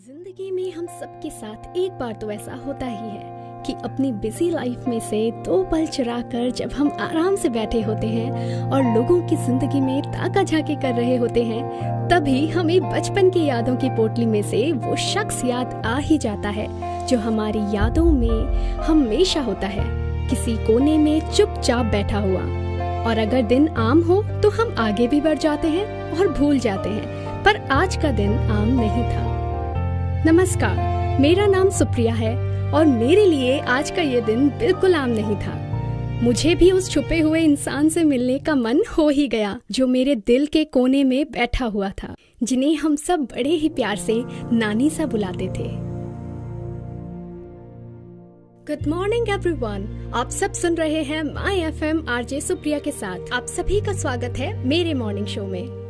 जिंदगी में हम सबके साथ एक बार तो ऐसा होता ही है कि अपनी बिजी लाइफ में से दो पल चुरा कर जब हम आराम से बैठे होते हैं और लोगों की जिंदगी में ताका झाकी कर रहे होते हैं, तभी हमें बचपन की यादों की पोटली में से वो शख्स याद आ ही जाता है जो हमारी यादों में हमेशा होता है, किसी कोने में चुपचाप बैठा हुआ। और अगर दिन आम हो तो हम आगे भी बढ़ जाते हैं और भूल जाते हैं, पर आज का दिन आम नहीं था। नमस्कार, मेरा नाम सुप्रिया है और मेरे लिए आज का ये दिन बिल्कुल आम नहीं था। मुझे भी उस छुपे हुए इंसान से मिलने का मन हो ही गया जो मेरे दिल के कोने में बैठा हुआ था, जिन्हें हम सब बड़े ही प्यार से नानी सा बुलाते थे। गुड मॉर्निंग एवरीवन, आप सब सुन रहे हैं माय एफएम आरजे सुप्रिया के साथ। आप सभी का स्वागत है मेरे मॉर्निंग शो में,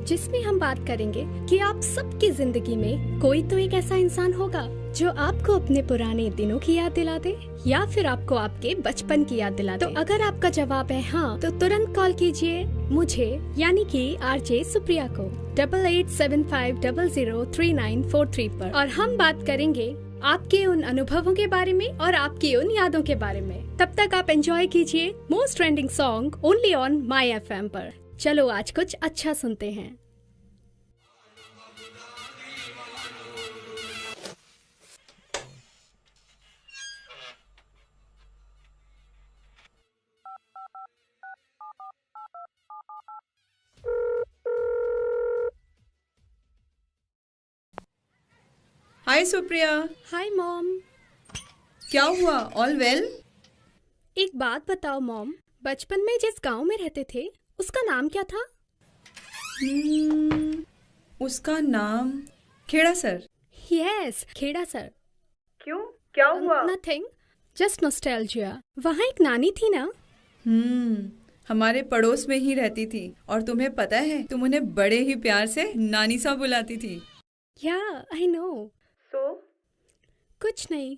जिसमें हम बात करेंगे कि आप सबकी जिंदगी में कोई तो एक ऐसा इंसान होगा जो आपको अपने पुराने दिनों की याद दिला दे या फिर आपको आपके बचपन की याद दिला दे। तो अगर आपका जवाब है हाँ, तो तुरंत कॉल कीजिए मुझे यानी कि आरजे सुप्रिया को 8875003943 पर, और हम बात करेंगे आपके उन अनुभवों के बारे में और आपकी उन यादों के बारे में। तब तक आप एंजॉय कीजिए most trending song only on My FM पर। चलो आज कुछ अच्छा सुनते हैं। हाय सुप्रिया। Hi mom. क्या हुआ? All well? एक बात बताओ मॉम, बचपन में जिस गांव में रहते थे उसका नाम क्या था? उसका नाम Khera sir. Yes, Khera sir. क्यों, क्या हुआ? Nothing, just nostalgia. वहाँ एक नानी थी ना? हमारे पड़ोस में ही रहती थी, और तुम्हें पता है तुम उन्हें बड़े ही प्यार से नानी सा बुलाती थी। या आई नो। सो कुछ नहीं,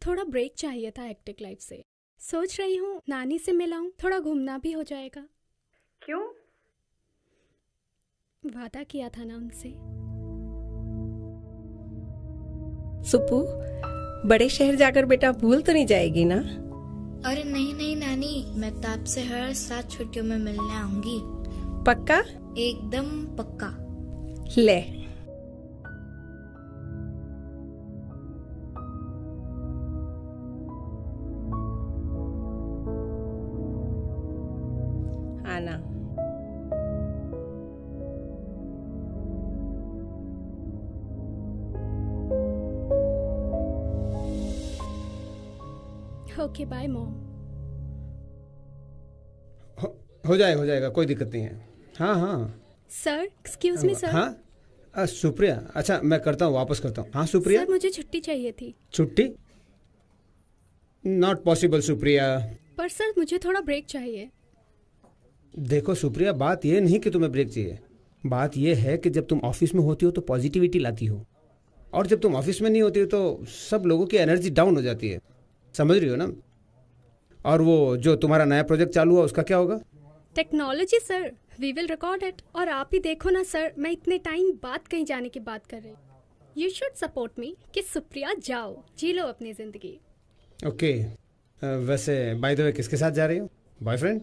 थोड़ा ब्रेक चाहिए था हेक्टिक लाइफ से। सोच रही हूँ नानी से मिलाऊं, थोड़ा घूमना भी हो जाएगा। क्यों? वादा किया था ना उनसे। सुप्पू, बड़े शहर जाकर बेटा भूल तो नहीं जाएगी ना? अरे नहीं नहीं नानी, मैं तो आपसे हर 7 छुट्टियों में मिलने आऊंगी। पक्का? एकदम पक्का। ले। आना। Okay bye mom. हो जाएगा, कोई दिक्कत नहीं है। हाँ हाँ सर, एक्सक्यूज मी सर। हाँ सुप्रिया, अच्छा मैं करता हूँ, वापस करता हूँ। हाँ सुप्रिया। सर मुझे छुट्टी चाहिए थी। छुट्टी? Not possible Supriya. पर सर मुझे थोड़ा ब्रेक चाहिए। देखो सुप्रिया, बात ये नहीं कि तुम्हें ब्रेक चाहिए, बात ये है कि जब तुम ऑफिस में होती हो तो पॉजिटिविटी लाती हो, और जब तुम ऑफिस में नहीं होती हो तो सब लोगों की एनर्जी डाउन हो जाती है, समझ रही हो ना? और वो जो तुम्हारा नया प्रोजेक्ट चालू हुआ उसका क्या होगा? Technology sir, we will record it. और आप ही देखो ना सर, मैं इतने टाइम बाद कहीं जाने की बात कर रही हूँ। यू शुड सपोर्ट मी कि सुप्रिया जाओ, जी लो अपनी जिंदगी। ओके। वैसे बाय द वे किसके साथ जा रही हो? बॉयफ्रेंड?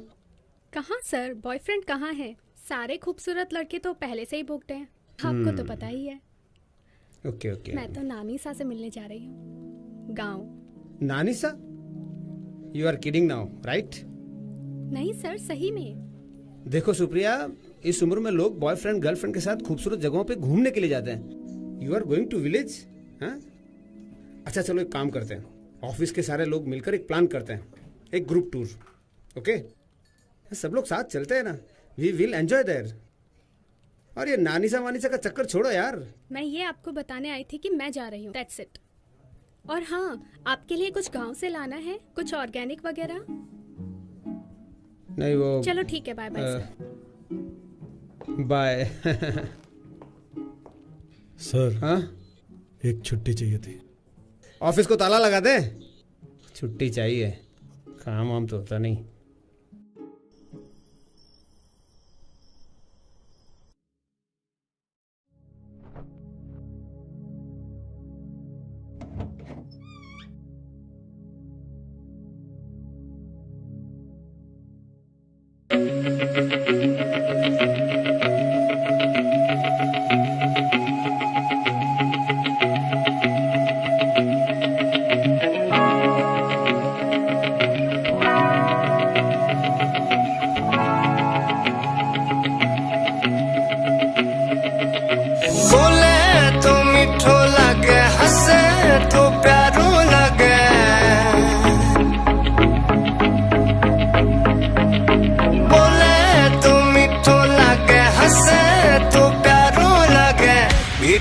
कहाँ सर, बॉयफ्रेंड कहाँ है? सारे खूबसूरत लड़के तो पहले से ही बुकड हैं, आपको तो पता ही है। ओके। मैं तो नानी सा से मिलने जा रही हूँ, गाँव। नानी सा? You are kidding now, right? नहीं सर, सही में। देखो सुप्रिया, इस उम्र में लोग बॉयफ्रेंड गर्लफ्रेंड के साथ खूबसूरत जगहों पे घूमने के लिए जाते हैं। You are going to village? हाँ, अच्छा चलो एक काम करते हैं, ऑफिस के सारे लोग मिलकर एक प्लान करते हैं, एक ग्रुप टूर। ओके, सब लोग साथ चलते हैं ना, वी विल एंजॉय देयर। और ये नानीसा वानीसा का चक्कर छोड़ो यार। मैं ये आपको बताने आई थी कि मैं जा रही हूँ, दैट्स इट। और हाँ, आपके लिए कुछ गांव से लाना है, कुछ ऑर्गेनिक वगैरह। नहीं वो चलो ठीक है, bye bye sir. Bye. Sir, हाँ, एक छुट्टी चाहिए थी। ऑफिस को ताला लगा दे। छुट्टी चाहिए, काम वाम तो होता नहीं।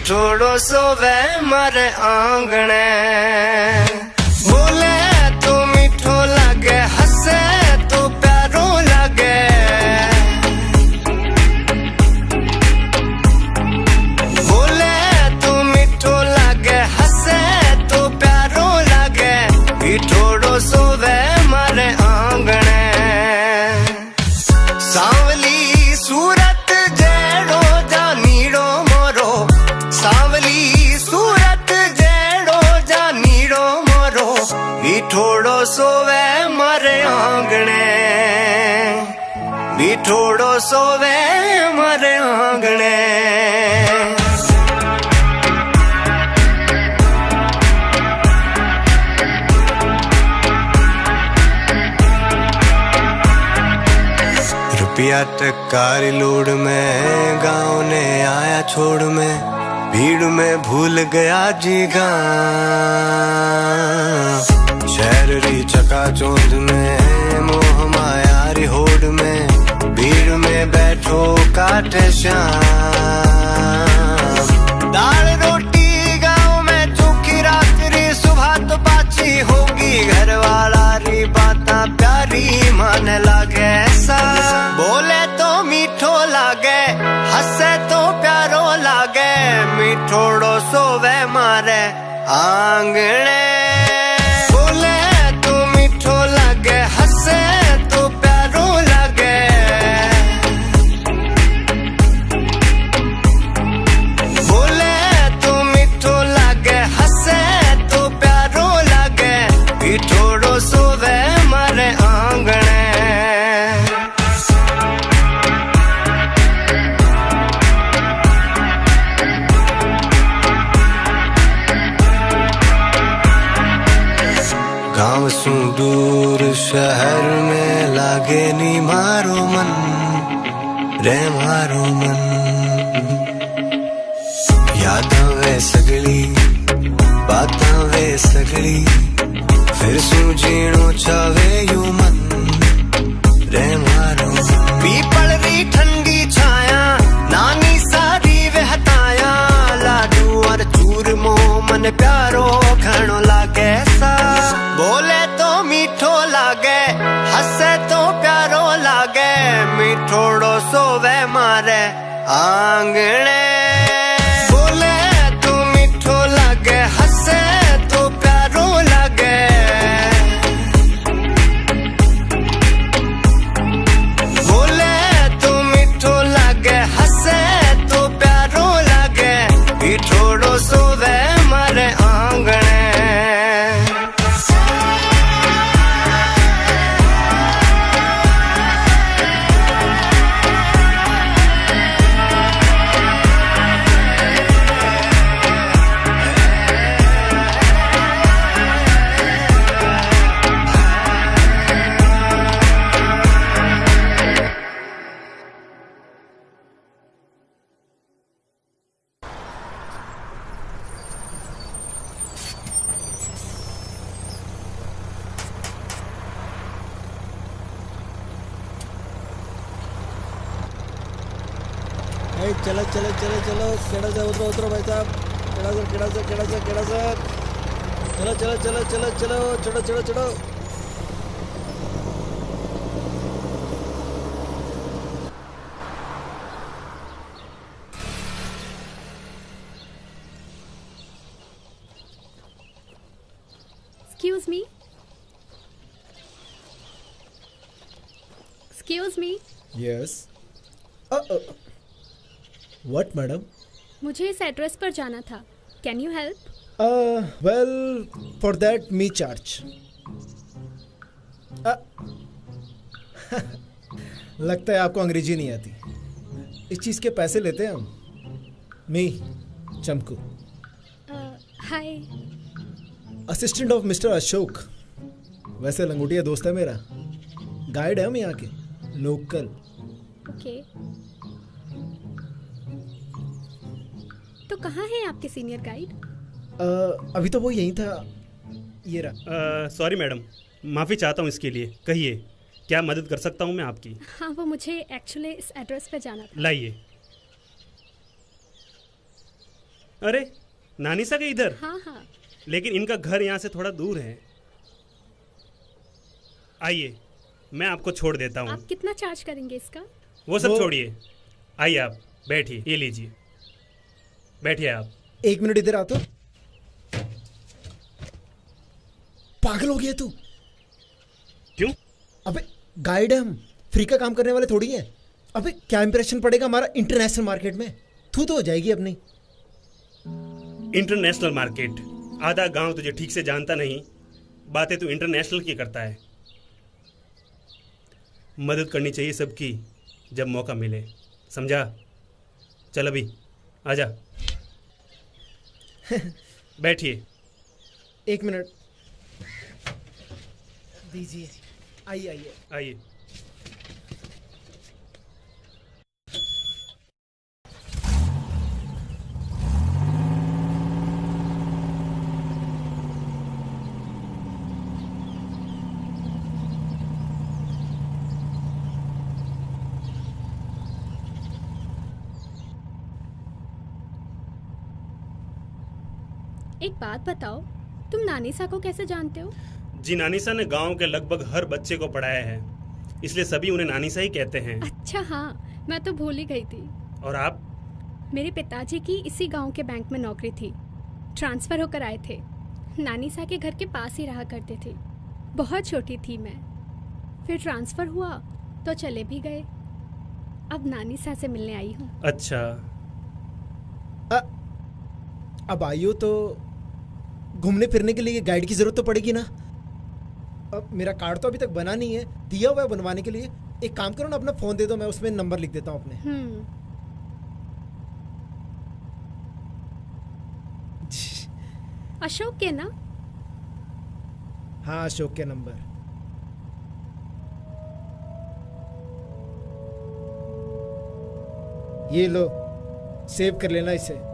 छोड़ो सोवे मारे आंगणे बोले तो मीठो लगे हंसे तो प्यारो लगे बोले तो मीठो लगे हंसे तो प्यारो लगे छोड़ो सोवे मारे आंगणे सांवली सूरत जेड़ो जा नीड़ो मोरो सांवली सूरत जेड़ो जा नीड़ो मोरो बिठोड़ो सोवे मारे आंगणे बिठोड़ो सोवे मारे आंगणे रुपया टकारी लोड में गाँव ने आया छोड़ में भीड़ में भूल गया जी गाँव शहर री चकाचौंध में मोह माया री होड़ में भीड़ में बैठो काटे श्याम दाल रोटी गाँव में चौकी रात्रि सुबह तो पाची होगी घर वाला री बाता प्यारी मन लागे सा बोले तो मीठो लागे हंसे तो प्यारो लागे मीठोड़ो सोवे मारे आंगणे बोले तो मीठो लागे हंसे तो प्यारो लागे बोले तो मीठो लागे हंसे तो प्यारो लागे मीठोड़ो सोवे मारे आंगणे गाँव सु दूर शहर में लागे नी मारो मन रे मारो मन यादां वे सगली बातां वे सगली फिर सु जीणो चावे यू मन रे मारो पीपल री ठंडी छाया नानी सारी वहताया लाडू और चूरमो मन प्यारो घणो लागे सा बोले तो मीठो लागे हंसे तो प्यारो लागे मीठोड़ो सोवे मारे आंगणे बोले तो मीठो लागे हंसे तो प्यारो लागे बोले तो मीठो लागे हंसे तो प्यारो लागे मीठोड़ो सोवे मारे आंगणे चलो चलो चलो चलो केड़ा से उतरो उतरो भाई साहब केड़ा से चलो चलो चलो चलो चलो चढ़ो चढ़ो चढ़ो Excuse me. Yes what madam मुझे इस एड्रेस पर जाना था. Can you help? Well for that me charge. लगता है आपको अंग्रेजी नहीं आती। इस चीज के पैसे लेते हैं हम। मी Chamku, hi. Assistant of mister Ashok. वैसे लंगोटिया दोस्त है मेरा, गाइड है हम यहाँ के, लोकल। ओके, तो कहाँ है आपके सीनियर गाइड? अभी तो वो यहीं था, ये रहा। सॉरी मैडम, माफ़ी चाहता हूँ इसके लिए। कहिए, क्या मदद कर सकता हूँ मैं आपकी? हाँ, वो मुझे एक्चुअली इस एड्रेस पे जाना था। लाइए। अरे नानीसा के इधर? हाँ हाँ। लेकिन इनका घर यहाँ से थोड़ा दूर है। आइए, मैं आपको छोड़ देता हूँ। आप कितना चार्ज करेंगे इसका? वो सब छोड़िए, आइए आप बैठिए, ये लीजिए, बैठिए आप। 1 मिनट इधर आ तो। पागल हो गया तू? क्यों? अबे गाइड है हम, फ्री का काम करने वाले थोड़ी हैं। अबे क्या इंप्रेशन पड़ेगा हमारा इंटरनेशनल मार्केट में? तू तो हो जाएगी अपनी। International market? आधा गांव तुझे ठीक से जानता नहीं, बातें तू इंटरनेशनल की करता है। मदद करनी चाहिए सबकी जब मौका मिले, समझा? चल अभी आजा। बैठिए। 1 मिनट दीजिए। आइए आइए आइए। एक बात बताओ, तुम नानीसा को कैसे जानते हो? जी, नानीसा ने गांव के लगभग हर बच्चे को पढ़ाया है, इसलिए सभी उन्हें नानीसा ही कहते हैं। अच्छा हाँ, मैं तो भूल ही गई थी। और आप? मेरे पिताजी की इसी गांव के बैंक में नौकरी थी, ट्रांसफ़र होकर आए थे। नानीसा के घर के पास ही रहा करते थे। बहुत छोटी थी मैं, फिर ट्रांसफ़र हुआ तो चले भी गए। अब नानीसा से मिलने आई हूँ। अच्छा। अब आइयो तो घूमने फिरने के लिए गाइड की जरूरत तो पड़ेगी ना। अब मेरा कार्ड तो अभी तक बना नहीं है, दिया हुआ है बनवाने के लिए। एक काम करो ना, अपना फोन दे दो, मैं उसमें नंबर लिख देता हूँ अपने। अशोक के ना? हाँ, अशोक के नंबर। ये लो, सेव कर लेना इसे।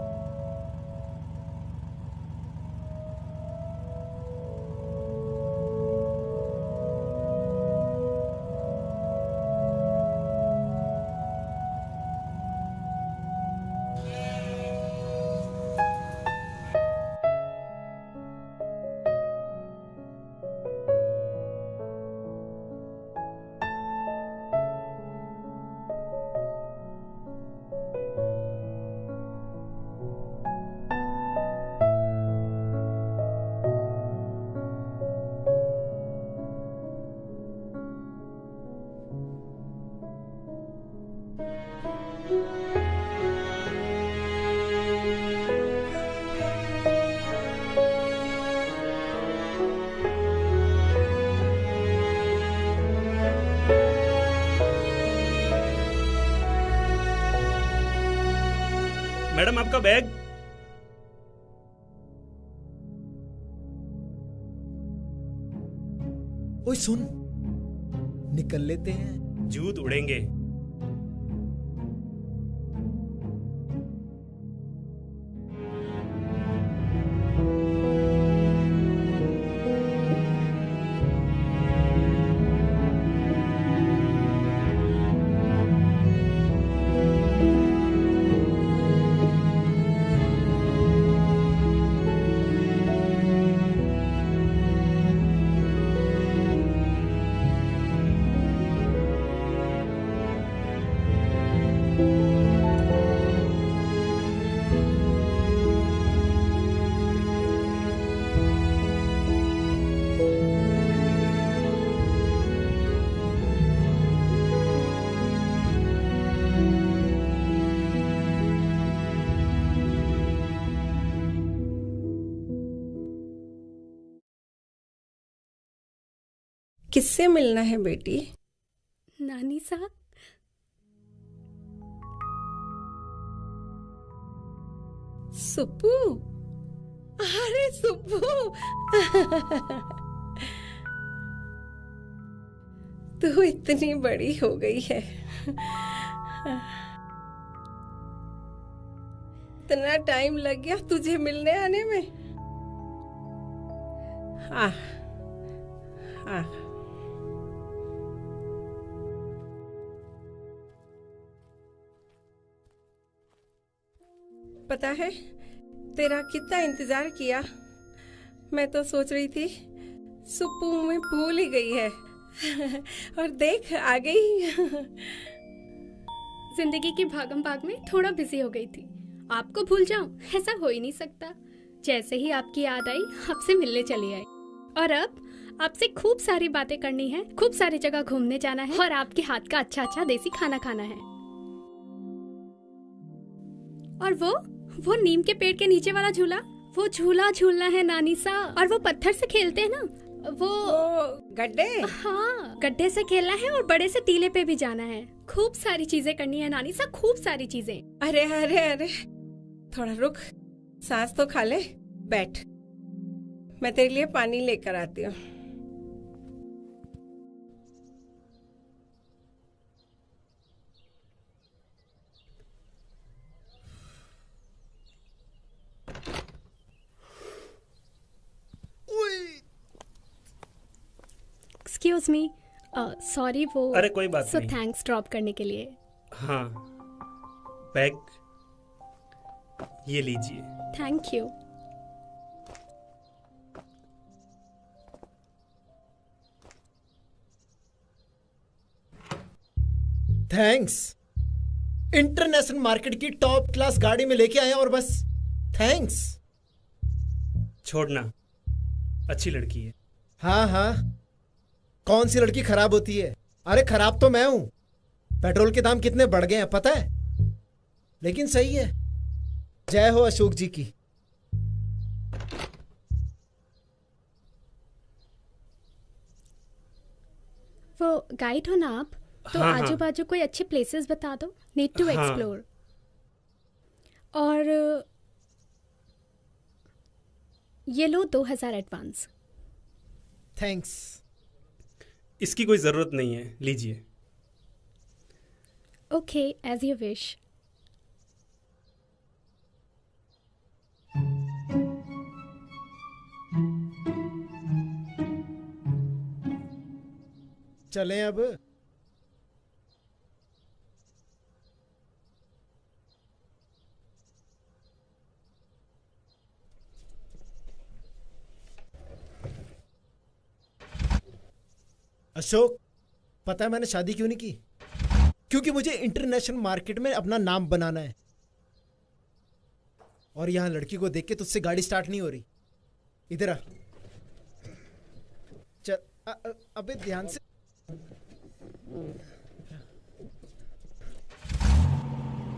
मैडम, आपका बैग। ओए सुन, निकल लेते हैं। जूत उड़ेंगे। किससे मिलना है बेटी? नानी साहब, सुप्पू, अरे सुप्पू, तू इतनी बड़ी हो गई है। इतना टाइम लग गया तुझे मिलने आने में। आह, आह। पता है तेरा कितना इंतजार किया। मैं तो सोच रही थी सुप्पू में भूल ही गई है और देख आ गई। जिंदगी की भागम भाग में थोड़ा बिजी हो गई थी। आपको भूल जाऊं, ऐसा हो ही नहीं सकता। जैसे ही आपकी याद आई आपसे मिलने चली आई। और अब आपसे खूब सारी बातें करनी है, खूब सारी जगह घूमने जाना है और आपके हाथ का अच्छा अच्छा देसी खाना खाना है। और वो नीम के पेड़ के नीचे वाला झूला, वो झूला झूलना है नानी सा। और वो पत्थर से खेलते हैं ना, वो गड्ढे। हाँ, गड्ढे से खेलना है और बड़े से टीले पे भी जाना है। खूब सारी चीजें करनी है नानी सा, खूब सारी चीजें। अरे अरे अरे, थोड़ा रुक, सांस तो खा ले। बैठ, मैं तेरे लिए पानी लेकर आती हूँ। एक्सक्यूज मी, सॉरी वो। अरे कोई बात नहीं। थैंक्स ड्रॉप करने के लिए। हाँ, बैग ये लीजिए। Thank you. Thanks. International market की टॉप क्लास गाड़ी में लेके आए और बस थैंक्स। छोड़ना, अच्छी लड़की है। हाँ हाँ, कौन सी लड़की खराब होती है? अरे खराब तो मैं हूं। पेट्रोल के दाम कितने बढ़ गए हैं पता है? लेकिन सही है। जय हो अशोक जी की। वो गाइड हो ना आप? तो हाँ, आजू बाजू कोई अच्छे प्लेसेस बता दो, नीड टू हाँ। एक्सप्लोर। और ये लो 2000 एडवांस। थैंक्स। इसकी कोई जरूरत नहीं है, लीजिए। Okay, as you wish. चलें अब। अशोक, पता है मैंने शादी क्यों नहीं की? क्योंकि मुझे इंटरनेशनल मार्केट में अपना नाम बनाना है। और यहां लड़की को देख के तुझसे गाड़ी स्टार्ट नहीं हो रही। इधर आ। चल, अबे ध्यान से।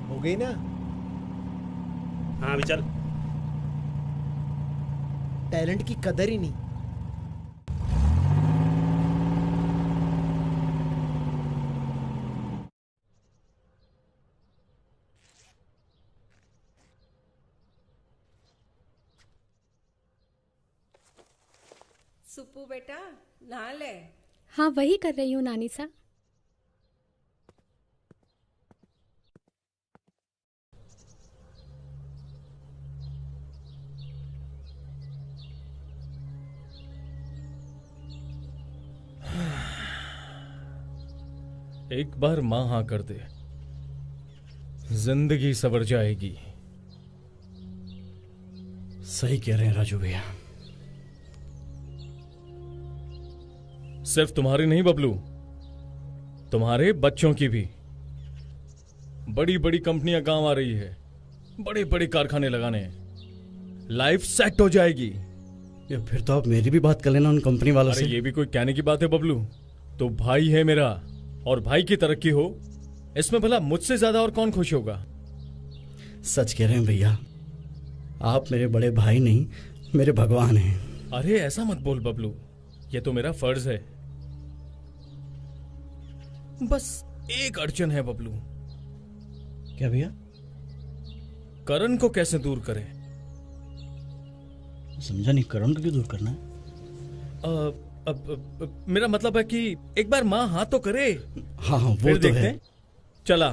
हो गई ना? हाँ अभी चल। टैलेंट की कदर ही नहीं। सुप्पू बेटा, नहा ले। हाँ, वही कर रही हूँ नानी सा। एक बार मां हाँ कर दे, जिंदगी सवर जाएगी। सही कह रहे हैं राजू भैया। सिर्फ तुम्हारी नहीं बबलू, तुम्हारे बच्चों की भी। बड़ी बड़ी कंपनियां गांव आ रही है, बड़े बड़े कारखाने लगाने, लाइफ सेट हो जाएगी। या फिर तो आप मेरी भी बात कर लेना उन कंपनी वालों से। ये भी कोई कहने की बात है बबलू? तो भाई है मेरा, और भाई की तरक्की हो इसमें भला मुझसे ज्यादा और कौन खुश होगा? सच कह रहे हैं भैया, आप मेरे बड़े भाई नहीं, मेरे भगवान हैं। अरे ऐसा मत बोल बबलू, ये तो मेरा फर्ज है। बस एक अड़चन है बबलू। क्या भैया? करण को कैसे दूर करें? समझा नहीं, करण को क्यों दूर करना है? मेरा मतलब है कि एक बार माँ हाँ तो करे। हाँ हाँ वो तो है। चला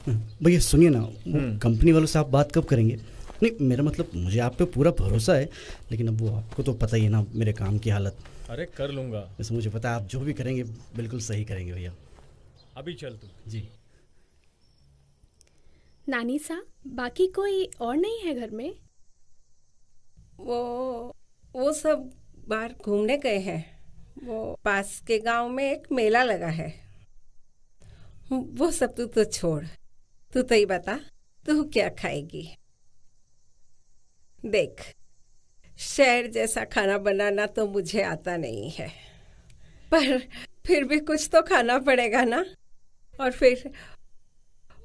भैया सुनिए ना, कंपनी वालों से आप बात कब करेंगे? नहीं मेरा मतलब मुझे आप पे पूरा भरोसा है, लेकिन अब वो आपको तो पता ही है ना मेरे काम की हालत। अरे कर लूंगा, वैसे मुझे पता है आप जो भी करेंगे बिल्कुल सही करेंगे भैया। अभी चल तू। जी। नानी सा, बाकी कोई और नहीं है घर में? वो सब बाहर घूमने गए हैं। वो पास के गांव में एक मेला लगा है। वो सब तू तो छोड़, तू तो ही बता, तू क्या खाएगी? देख, शहर जैसा खाना बनाना तो मुझे आता नहीं है, पर फिर भी कुछ तो खाना पड़ेगा ना। और फिर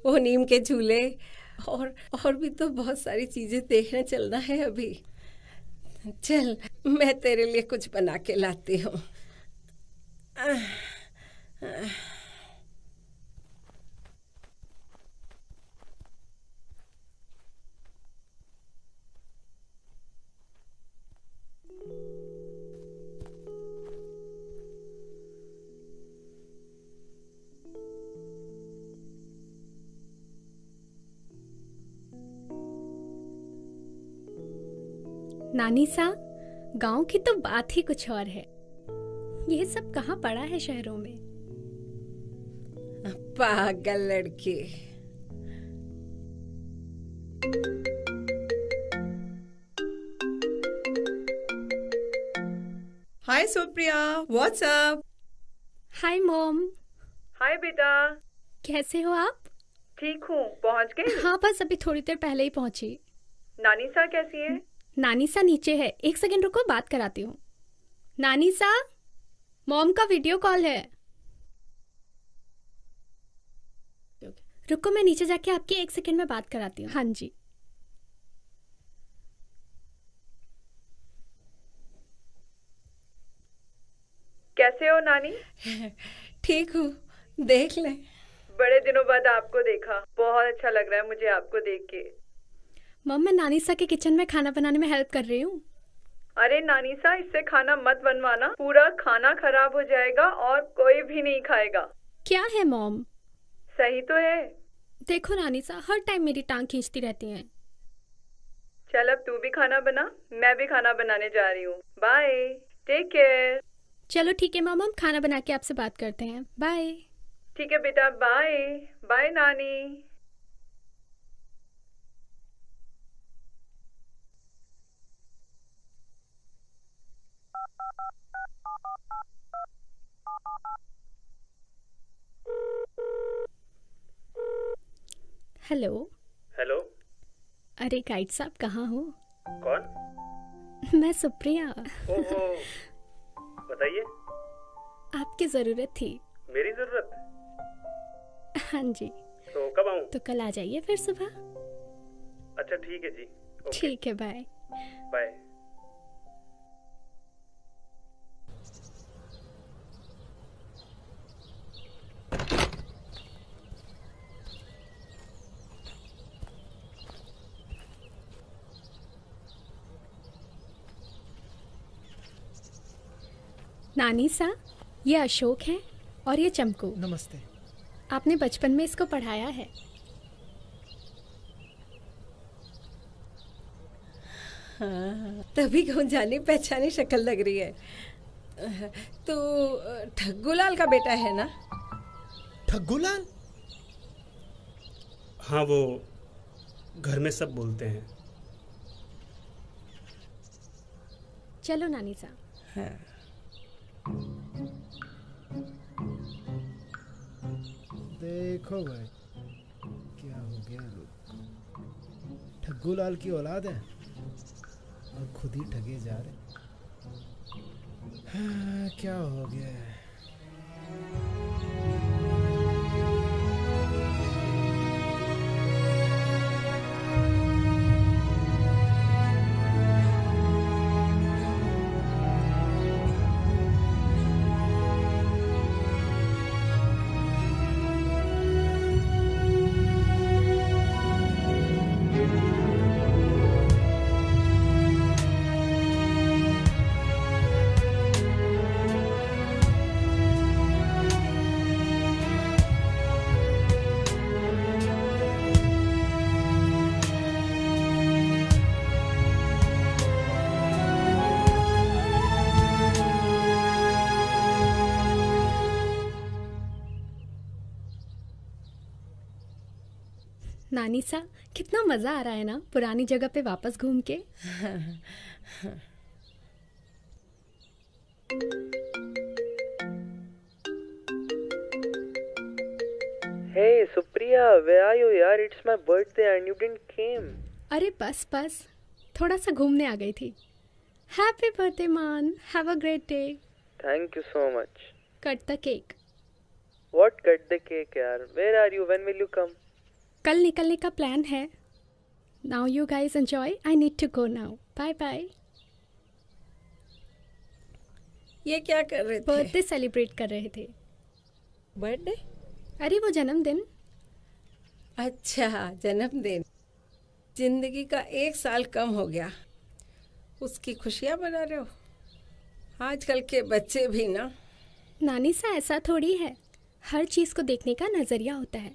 वो नीम के झूले और भी तो बहुत सारी चीजें देखने चलना है अभी। चल मैं तेरे लिए कुछ बना के लाती हूँ। नानी सा, गांव की तो बात ही कुछ और है। ये सब कहाँ पड़ा है शहरों में? पागल लड़की। Hi Supriya, what's up? Hi mom. Hi बेटा, कैसे हो आप? ठीक हूँ। पहुँच गए? हाँ बस अभी थोड़ी देर पहले ही पहुंची। नानी सा कैसी है? नानी सा नीचे है, एक सेकंड रुको, बात कराती हूँ। नानी सा, मॉम का वीडियो कॉल है। रुको मैं नीचे जाके आपकी एक सेकंड में बात कराती हूँ। हाँ जी। कैसे हो नानी? ठीक हूँ, देख ले। बड़े दिनों बाद आपको देखा, बहुत अच्छा लग रहा है मुझे आपको देख के। मम, मैं नानी सा के किचन में खाना बनाने में हेल्प कर रही हूँ। अरे नानी सा, इससे खाना मत बनवाना, पूरा खाना खराब हो जाएगा और कोई भी नहीं खाएगा। क्या है मॉम? सही तो है। देखो नानी सा, हर टाइम मेरी टांग खींचती रहती हैं। चल अब तू भी खाना बना, मैं भी खाना बनाने जा रही हूँ। Bye, take care. चलो ठीक है मॉम, हम खाना बना के आपसे बात करते हैं। बाय। ठीक है बेटा, बाय बाय नानी। हेलो। हेलो। अरे गाइड साहब कहाँ हो? कौन? मैं सुप्रिया। ओहो, बताइए। आपकी जरूरत थी। मेरी जरूरत? हाँ जी। तो कब आऊँ? तो कल आ जाइए फिर सुबह। अच्छा ठीक है जी। ठीक है, बाय बाय। नानी सा, ये अशोक है और ये चमकू। नमस्ते। आपने बचपन में इसको पढ़ाया है। हाँ, तभी कौन जानी पहचानी शक्ल लग रही है। तो ठग्गूलाल का बेटा है ना? ठग्गूलाल? हाँ, वो घर में सब बोलते हैं। चलो नानी सा। हाँ। देखो भाई क्या हो गया, ठग्गूलाल की औलाद है और खुद ही ठगे जा रहे। हाँ, क्या हो गया है? नानी सा, कितना मजा आ रहा है ना पुरानी जगह पे वापस घूम के। Hey Supriya, where are you yaar? It's my birthday and you didn't came. अरे बस बस, थोड़ा सा घूमने आ गई थी। हैप्पी बर्थडे मान, have a great day. Thank you so much. Cut the cake. What cut the cake yaar? Where are you? When will you come? कल निकलने का प्लान है। Now you guys enjoy, I need to go now, bye bye. ये क्या कर रहे थे? Birthday celebrate कर रहे थे। बर्थडे? अरे वो जन्मदिन। अच्छा, जन्मदिन। जिंदगी का 1 साल कम हो गया, उसकी खुशियाँ मना रहे हो? आजकल के बच्चे भी ना। नानी सा, ऐसा थोड़ी है, हर चीज़ को देखने का नज़रिया होता है।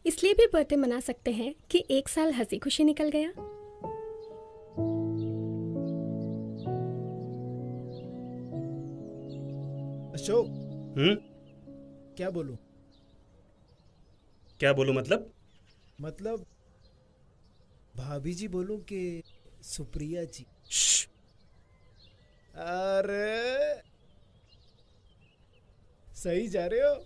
इसलिए भी बर्थडे मना सकते हैं कि 1 साल हंसी खुशी निकल गया। अशोक। क्या बोलूं? क्या बोलूं मतलब भाभी जी बोलूं कि सुप्रिया जी? अरे सही जा रहे हो।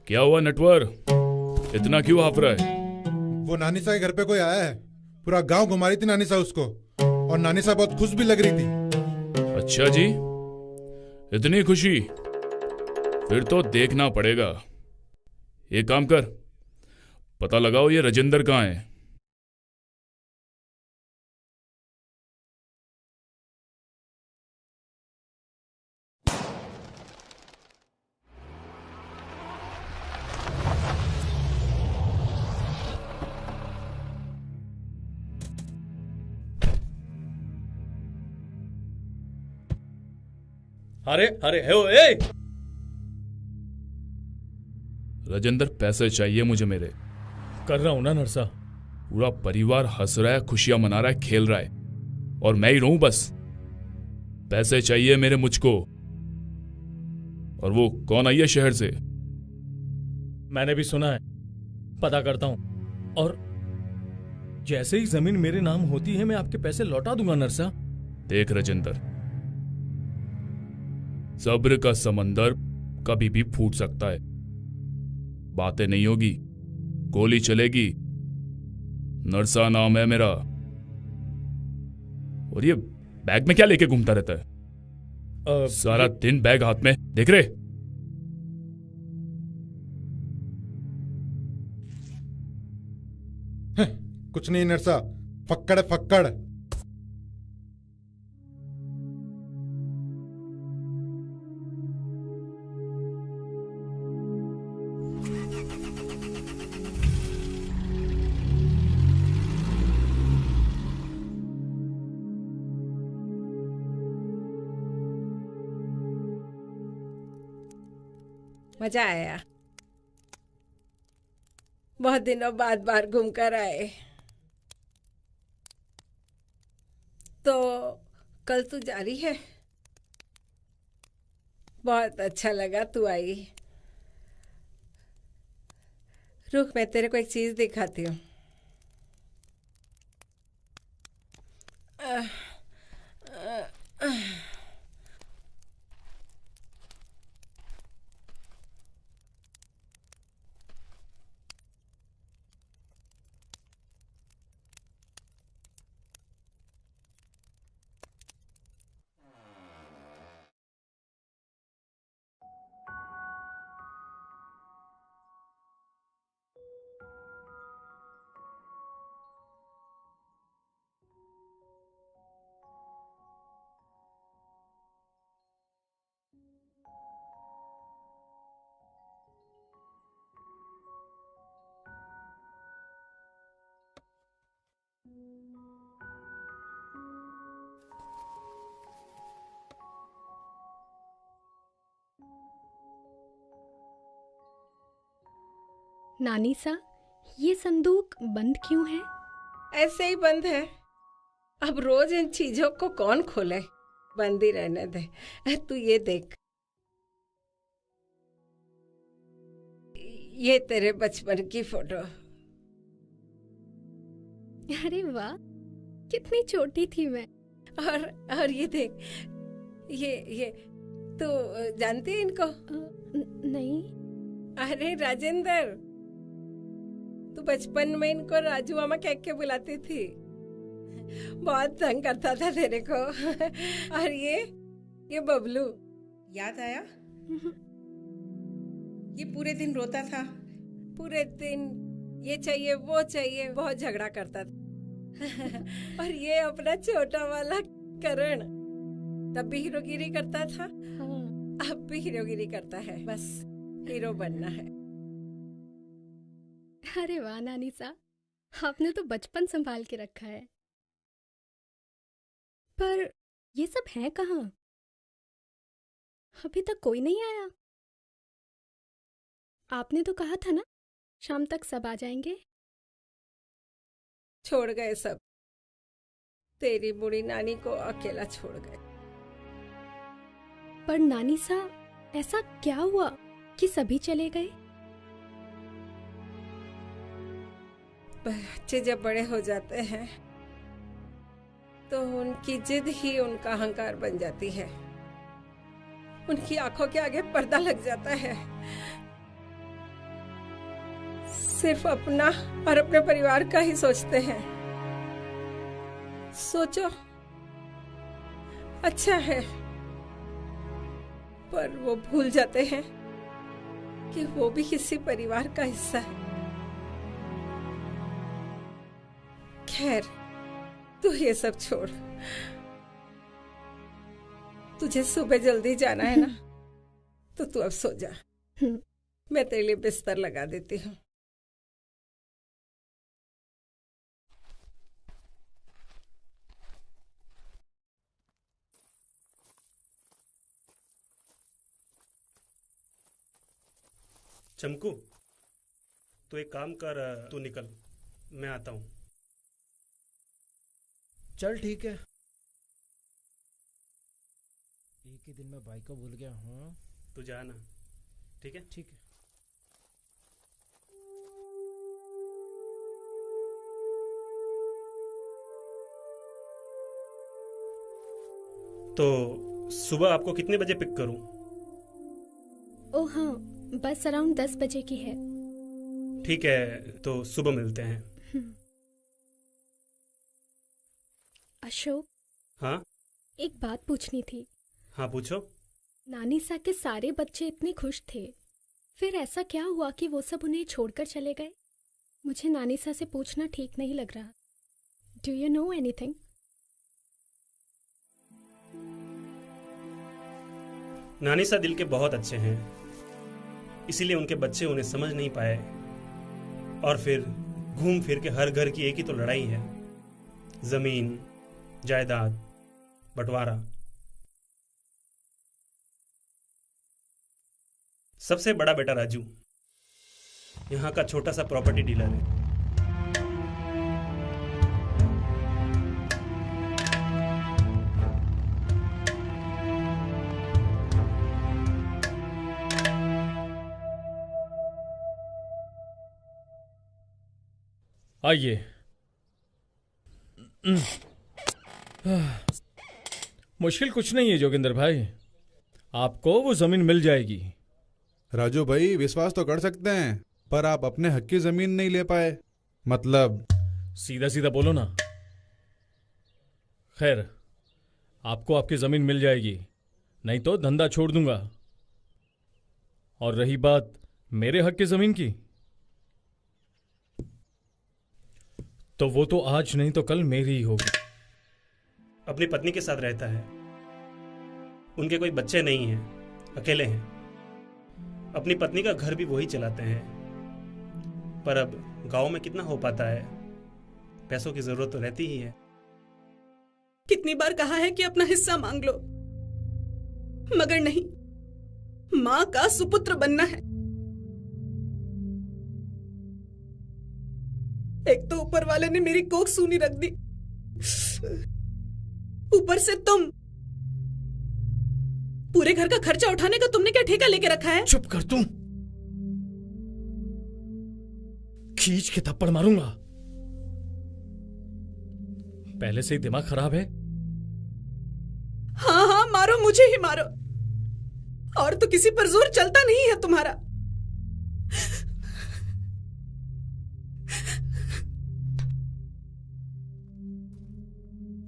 क्या हुआ नटवर, इतना क्यों हाफ रहा है? वो नानी सा के घर पे कोई आया है, पूरा गांव घुमा रही थी नानी सा उसको, और नानी सा बहुत खुश भी लग रही थी। अच्छा जी, इतनी खुशी? फिर तो देखना पड़ेगा। एक काम कर, पता लगाओ ये राजेंद्र कहाँ है। अरे अरे ए! राजेंद्र, पैसे चाहिए मुझे मेरे। कर रहा हूं ना नरसा। पूरा परिवार हंस रहा है, खुशियां मना रहा है, खेल रहा है, और मैं ही रहूं बस। पैसे चाहिए मेरे मुझको। और वो कौन आई है शहर से? मैंने भी सुना है, पता करता हूं, और जैसे ही जमीन मेरे नाम होती है मैं आपके पैसे लौटा दूंगा नरसा। देख राजेंद्र, सब्र का समंदर कभी भी फूट सकता है। बातें नहीं होगी, गोली चलेगी। नरसा नाम है मेरा। और ये बैग में क्या लेके घूमता रहता है? सारा दिन बैग हाथ में, देख रहे? कुछ नहीं नरसा, फक्कड़ फक्कड़। मजा आया, बहुत दिनों बाद बाहर घूम कर आए। तो कल तू जा रही है? बहुत अच्छा लगा तू आई। रुक, मैं तेरे को एक चीज दिखाती हूँ। नानी सा, ये संदूक बंद क्यों है? ऐसे ही बंद है। अब रोज इन चीजों को कौन खोले, बंद ही रहने दे। तू ये देख, ये तेरे बचपन की फोटो। अरे वाह, कितनी छोटी थी मैं। और ये देख, ये तू जानती है इनको? नहीं। अरे राजेंद्र, तू बचपन में इनको राजू मामा कह के बुलाती थी। बहुत तंग करता था तेरे को। और ये बबलू, याद आया? ये पूरे दिन रोता था। पूरे दिन ये चाहिए वो चाहिए, बहुत झगड़ा करता था। और ये अपना छोटा वाला करण, तब भी हीरोगिरी करता था। अब भी हीरोगिरी करता है, बस हीरो बनना है। अरे वाह नानी सा, आपने तो बचपन संभाल के रखा है। पर ये सब है कहाँ? अभी तक कोई नहीं आया। आपने तो कहा था ना शाम तक सब आ जाएंगे। छोड़ गए सब, तेरी बूढ़ी नानी को अकेला छोड़ गए। पर नानी सा, ऐसा क्या हुआ कि सभी चले गए? बच्चे जब बड़े हो जाते हैं तो उनकी जिद ही उनका अहंकार बन जाती है। उनकी आंखों के आगे पर्दा लग जाता है। सिर्फ अपना और अपने परिवार का ही सोचते हैं। सोचो, अच्छा है, पर वो भूल जाते हैं कि वो भी किसी परिवार का हिस्सा है। खैर, तू ये सब छोड़। तुझे सुबह जल्दी जाना है ना, तो तू अब सो जा। मैं तेरे लिए बिस्तर लगा देती हूँ। चमकू, तो एक काम कर, तू निकल, मैं आता हूँ। चल ठीक है। एक ही दिन में भाई को भूल गया हूँ। तू जा ना, ठीक है? ठीक है। तो सुबह आपको कितने बजे पिक करूं? ओह हाँ, बस अराउंड 10 बजे की है। ठीक है, तो सुबह मिलते हैं। अशोक। हाँ? एक बात पूछनी थी। हाँ पूछो। नानी सा के सारे बच्चे इतने खुश थे, फिर ऐसा क्या हुआ कि वो सब उन्हें छोड़कर चले गए? मुझे नानी सा से पूछना ठीक नहीं लग रहा। Do you know anything? नानी सा दिल के बहुत अच्छे हैं, इसीलिए उनके बच्चे उन्हें समझ नहीं पाए, और फिर घूम फिर के हर घर की एक ही तो लड़ाई है, जमीन, जायदाद, बंटवारा। सबसे बड़ा बेटा राजू यहाँ का छोटा सा प्रॉपर्टी डीलर है। आइए। मुश्किल कुछ नहीं है जोगिंदर भाई, आपको वो जमीन मिल जाएगी। राजू भाई, विश्वास तो कर सकते हैं, पर आप अपने हक की जमीन नहीं ले पाए। मतलब सीधा सीधा बोलो ना। खैर, आपको आपकी जमीन मिल जाएगी, नहीं तो धंधा छोड़ दूंगा। और रही बात मेरे हक की जमीन की, तो वो तो आज नहीं तो कल मेरी ही होगी। अपनी पत्नी के साथ रहता है, उनके कोई बच्चे नहीं हैं, अकेले हैं। अपनी पत्नी का घर भी वही चलाते हैं, पर अब गांव में कितना हो पाता है, पैसों की जरूरत तो रहती ही है। कितनी बार कहा है कि अपना हिस्सा मांग लो, मगर नहीं, मां का सुपुत्र बनना है। एक तो ऊपर वाले ने मेरी कोख सूनी रख दी, ऊपर से तुम। पूरे घर का खर्चा उठाने का तुमने क्या ठेका लेके रखा है? चुप कर तुम, खींच के थप्पड़ मारूंगा। पहले से ही दिमाग खराब है। हाँ हाँ मारो, मुझे ही मारो, और तो किसी पर जोर चलता नहीं है तुम्हारा।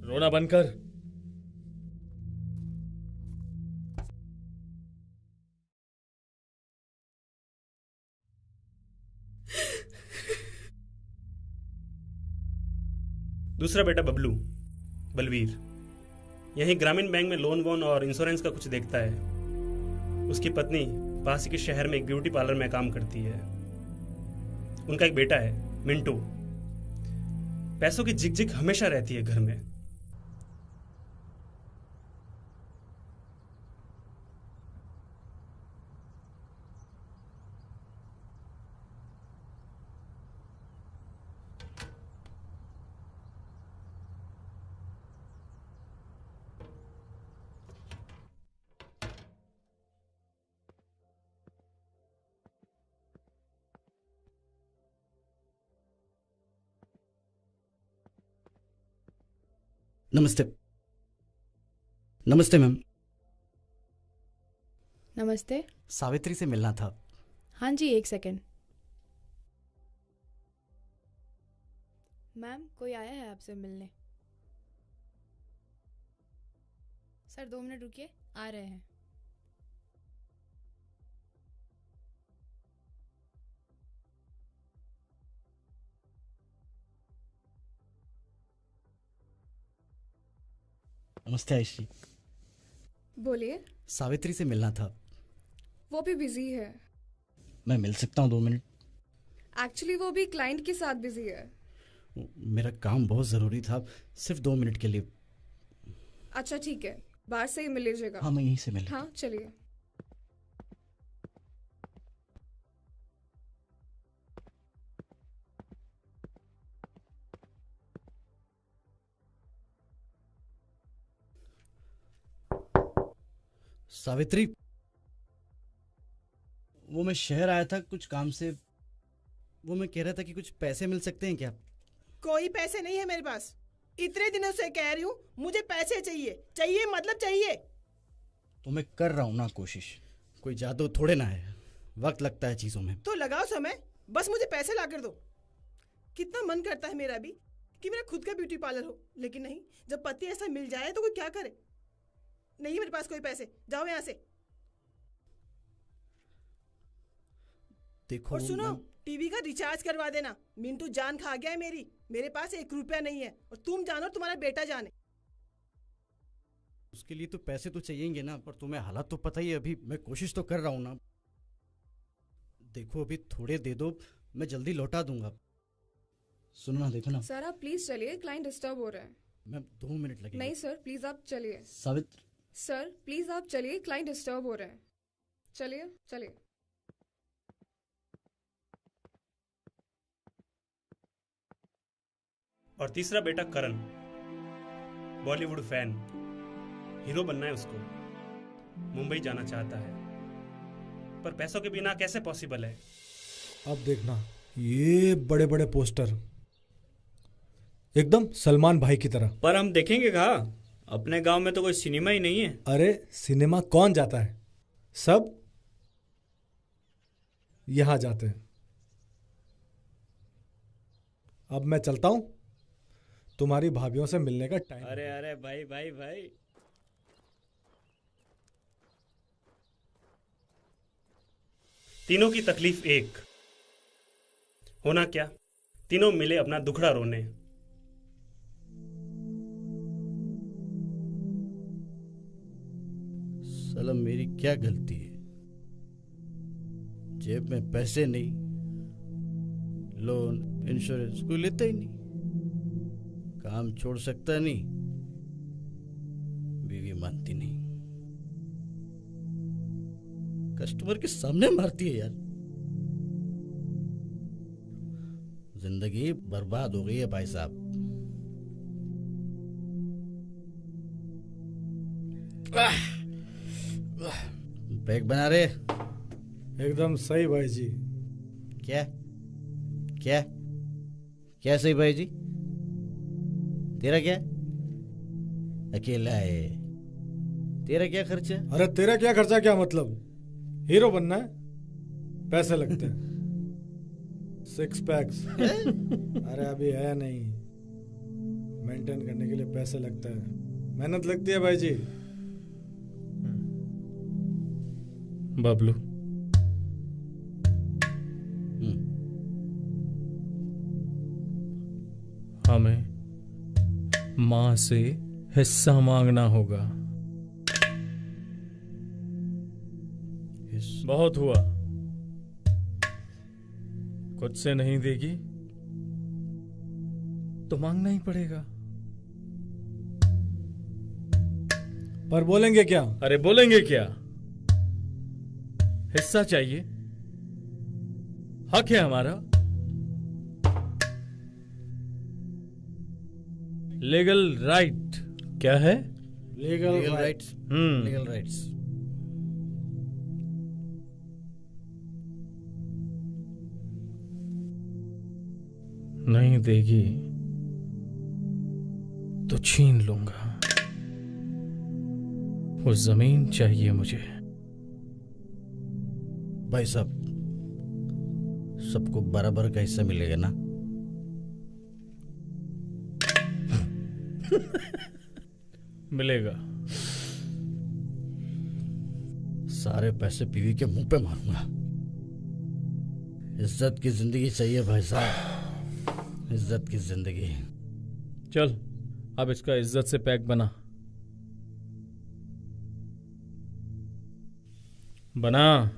रोना बंद कर। दूसरा बेटा बबलू, बलवीर, यहीं ग्रामीण बैंक में लोन वोन और इंश्योरेंस का कुछ देखता है। उसकी पत्नी पास के शहर में एक ब्यूटी पार्लर में काम करती है। उनका एक बेटा है, मिंटू। पैसों की झिकझिक हमेशा रहती है घर में। नमस्ते। नमस्ते मैम। नमस्ते। सावित्री से मिलना था। हाँ जी, एक सेकंड। मैम, कोई आया है आपसे मिलने। सर 2 मिनट रुकिए, आ रहे हैं। नमस्ते आयुषी। बोलिए। सावित्री से मिलना था। वो भी बिजी है। मैं मिल सकता हूँ 2 मिनट? एक्चुअली वो भी क्लाइंट के साथ बिजी है। मेरा काम बहुत ज़रूरी था, सिर्फ 2 मिनट के लिए। अच्छा ठीक है, बाहर से ही मिल लीजिएगा। हाँ, मैं यहीं से मिल। हाँ चलिए। सावित्री, वो मैं शहर आया था कुछ काम से। वो मैं कह रहा था कि कुछ पैसे मिल सकते हैं क्या? कोई पैसे नहीं है मेरे पास। इतने दिनों से कह रही हूँ मुझे पैसे चाहिए, चाहिए मतलब चाहिए। तो मैं कर रहा हूँ ना कोशिश, कोई जादू थोड़े ना है, वक्त लगता है चीज़ों में। तो लगाओ समय, बस मुझे पैसे ला कर दो। कितना मन करता है मेरा भी कि मेरा खुद का ब्यूटी पार्लर हो, लेकिन नहीं, जब पति ऐसा मिल जाए तो कोई क्या करे। नहीं मेरे पास कोई पैसे, जाओ यहाँ से। देखो और सुनो, टीवी का रिचार्ज करवा देना। मिंटू जान खा गया है मेरी। मेरे पास 1 रुपया नहीं है, और तुम जानो तुम्हारा बेटा जाने। उसके लिए तो पैसे तो चाहिएंगे ना, पर तुम्हें हालात तो पता ही है। अभी मैं कोशिश तो कर रहा हूँ ना। देखो अभी थोड़े दे दो, मैं जल्दी लौटा दूंगा। सुनो ना, देखो ना। सर आप प्लीज चलिए, क्लाइंट डिस्टर्ब हो रहे हैं। मैं 2 मिनट लगेंगे। नहीं सर प्लीज आप चलिए। सावित्री। सर प्लीज आप चलिए, क्लाइंट डिस्टर्ब हो रहे हैं। चलिए चलिए। और तीसरा बेटा करण, बॉलीवुड फैन, हीरो बनना है उसको। मुंबई जाना चाहता है, पर पैसों के बिना कैसे पॉसिबल है। अब देखना, ये बड़े बड़े पोस्टर, एकदम सलमान भाई की तरह। पर हम देखेंगे कहाँ? अपने गांव में तो कोई सिनेमा ही नहीं है। अरे सिनेमा कौन जाता है, सब यहां जाते हैं। अब मैं चलता हूं, तुम्हारी भाभीयों से मिलने का टाइम। अरे अरे भाई भाई भाई, तीनों की तकलीफ एक। होना क्या, तीनों मिले अपना दुखड़ा रोने। साला मेरी क्या गलती है? जेब में पैसे नहीं, लोन इंश्योरेंस कोई लेता ही नहीं, काम छोड़ सकता नहीं, बीवी मानती नहीं, कस्टमर के सामने मारती है यार। जिंदगी बर्बाद हो गई है भाई साहब। पैक बना रहे? एकदम सही भाई जी। क्या क्या क्या सही भाई जी? तेरा क्या? अकेला है, तेरा क्या खर्चा? अरे तेरा क्या खर्चा, क्या मतलब? हीरो बनना है, पैसे लगते हैं। 6 पैक्स अरे अभी है नहीं, मेंटेन करने के लिए पैसे लगता है, मेहनत लगती है भाई जी। बबलू, हमें माँ से हिस्सा मांगना होगा। बहुत हुआ, खुद से नहीं देगी तो मांगना ही पड़ेगा। पर बोलेंगे क्या? अरे बोलेंगे क्या, हिस्सा चाहिए, हक है हमारा। लीगल राइट क्या है? Legal rights. Legal rights. नहीं देगी तो छीन लूंगा। वो जमीन चाहिए मुझे। भाई साहब, सबको बराबर का हिस्सा मिलेगा ना? मिलेगा। सारे पैसे बीवी के मुंह पे मारूंगा। इज्जत की जिंदगी चाहिए भाई साहब, इज्जत की जिंदगी। चल अब इसका इज्जत से पैक बना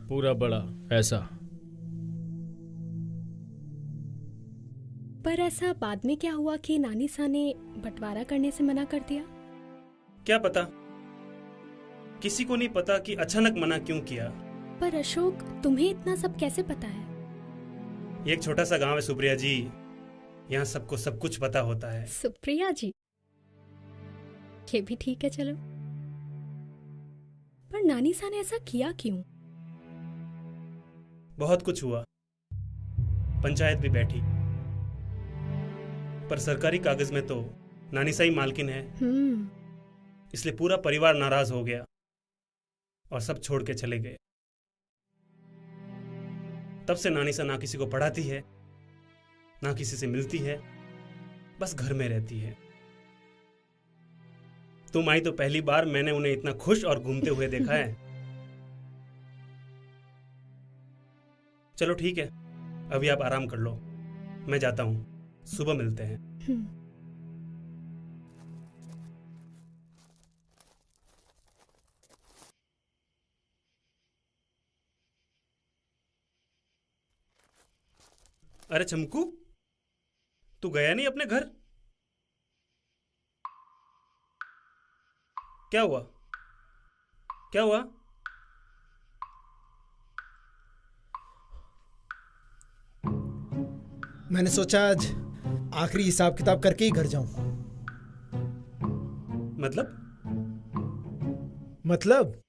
पूरा बड़ा ऐसा। पर ऐसा बाद में क्या हुआ कि नानी सा ने बंटवारा करने से मना कर दिया? क्या पता, किसी को नहीं पता कि अचानक मना क्यों किया। पर अशोक, तुम्हें इतना सब कैसे पता है? ये एक छोटा सा गांव है सुप्रिया जी, यहाँ सबको सब कुछ पता होता है। सुप्रिया जी, ये भी ठीक है, चलो। पर नानी सा ने ऐसा किया क्यों? बहुत कुछ हुआ, पंचायत भी बैठी, पर सरकारी कागज में तो नानी सा ही मालकिन है। इसलिए पूरा परिवार नाराज हो गया और सब छोड़ के चले गए। तब से नानी सा ना किसी को पढ़ाती है, ना किसी से मिलती है, बस घर में रहती है। तुम आई तो पहली बार मैंने उन्हें इतना खुश और घूमते हुए देखा है। चलो ठीक है, अभी आप आराम कर लो, मैं जाता हूं, सुबह मिलते हैं। अरे चमकू, तू गया नहीं अपने घर? क्या हुआ? क्या हुआ? मैंने सोचा आज आखिरी हिसाब किताब करके ही घर जाऊं। मतलब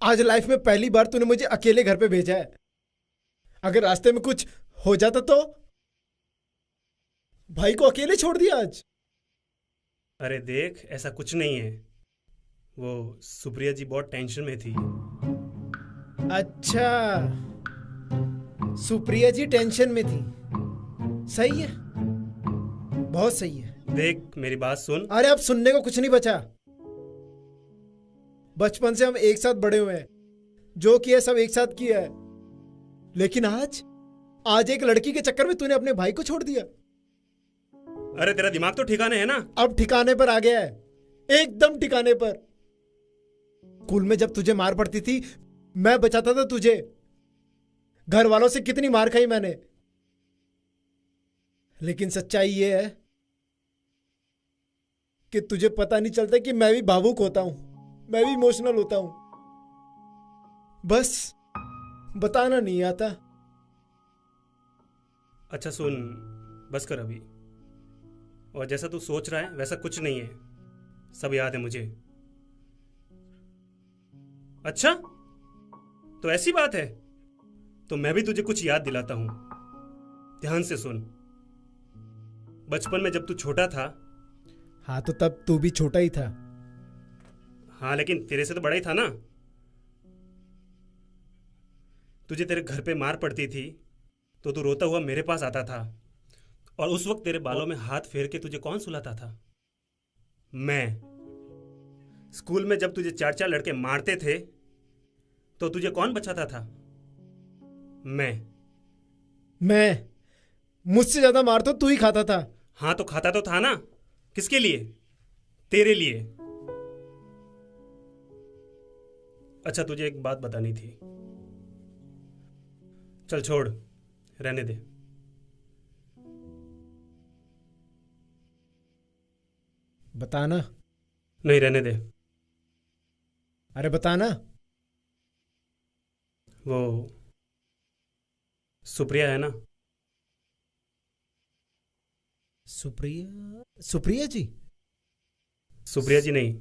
आज लाइफ में पहली बार तूने मुझे अकेले घर पे भेजा है। अगर रास्ते में कुछ हो जाता तो? भाई को अकेले छोड़ दिया आज। अरे देख, ऐसा कुछ नहीं है, वो सुप्रिया जी बहुत टेंशन में थी। अच्छा, सुप्रिया जी टेंशन में थी, सही है, बहुत सही है। देख मेरी बात सुन। अरे अब सुनने को कुछ नहीं बचा। बचपन से हम एक साथ बड़े हुए हैं, जो किया सब एक साथ किया है, लेकिन आज एक लड़की के चक्कर में तूने अपने भाई को छोड़ दिया। अरे तेरा दिमाग तो ठिकाने है ना? अब ठिकाने पर आ गया है, एकदम ठिकाने पर। स्कूल में जब तुझे मार पड़ती थी, मैं बचाता था तुझे। घर वालों से कितनी मार खाई मैंने, लेकिन सच्चाई ये है कि तुझे पता नहीं चलता कि मैं भी भावुक होता हूं, मैं भी इमोशनल होता हूं, बस बताना नहीं आता। अच्छा सुन, बस कर अभी। और जैसा तू सोच रहा है वैसा कुछ नहीं है, सब याद है मुझे। अच्छा, तो ऐसी बात है, तो मैं भी तुझे कुछ याद दिलाता हूं, ध्यान से सुन। बचपन में जब तू छोटा था। हाँ, तो तब तू भी छोटा ही था। हाँ, लेकिन तेरे से तो बड़ा ही था ना। तुझे तेरे घर पे मार पड़ती थी तो तू रोता हुआ मेरे पास आता था, और उस वक्त तेरे बालों में हाथ फेर के तुझे कौन सुलाता था? मैं। स्कूल में जब तुझे 4-4 लड़के मारते थे तो तुझे कौन बचाता था? मैं। मुझसे ज्यादा मार तो तू ही खाता था। हाँ, तो खाता तो था ना। किसके लिए? तेरे लिए। अच्छा, तुझे एक बात बतानी थी। चल छोड़, रहने दे। बताना। नहीं, रहने दे। अरे बताना। वो सुप्रिया है ना? सुप्रिया? सुप्रिया जी? सुप्रिया जी नहीं,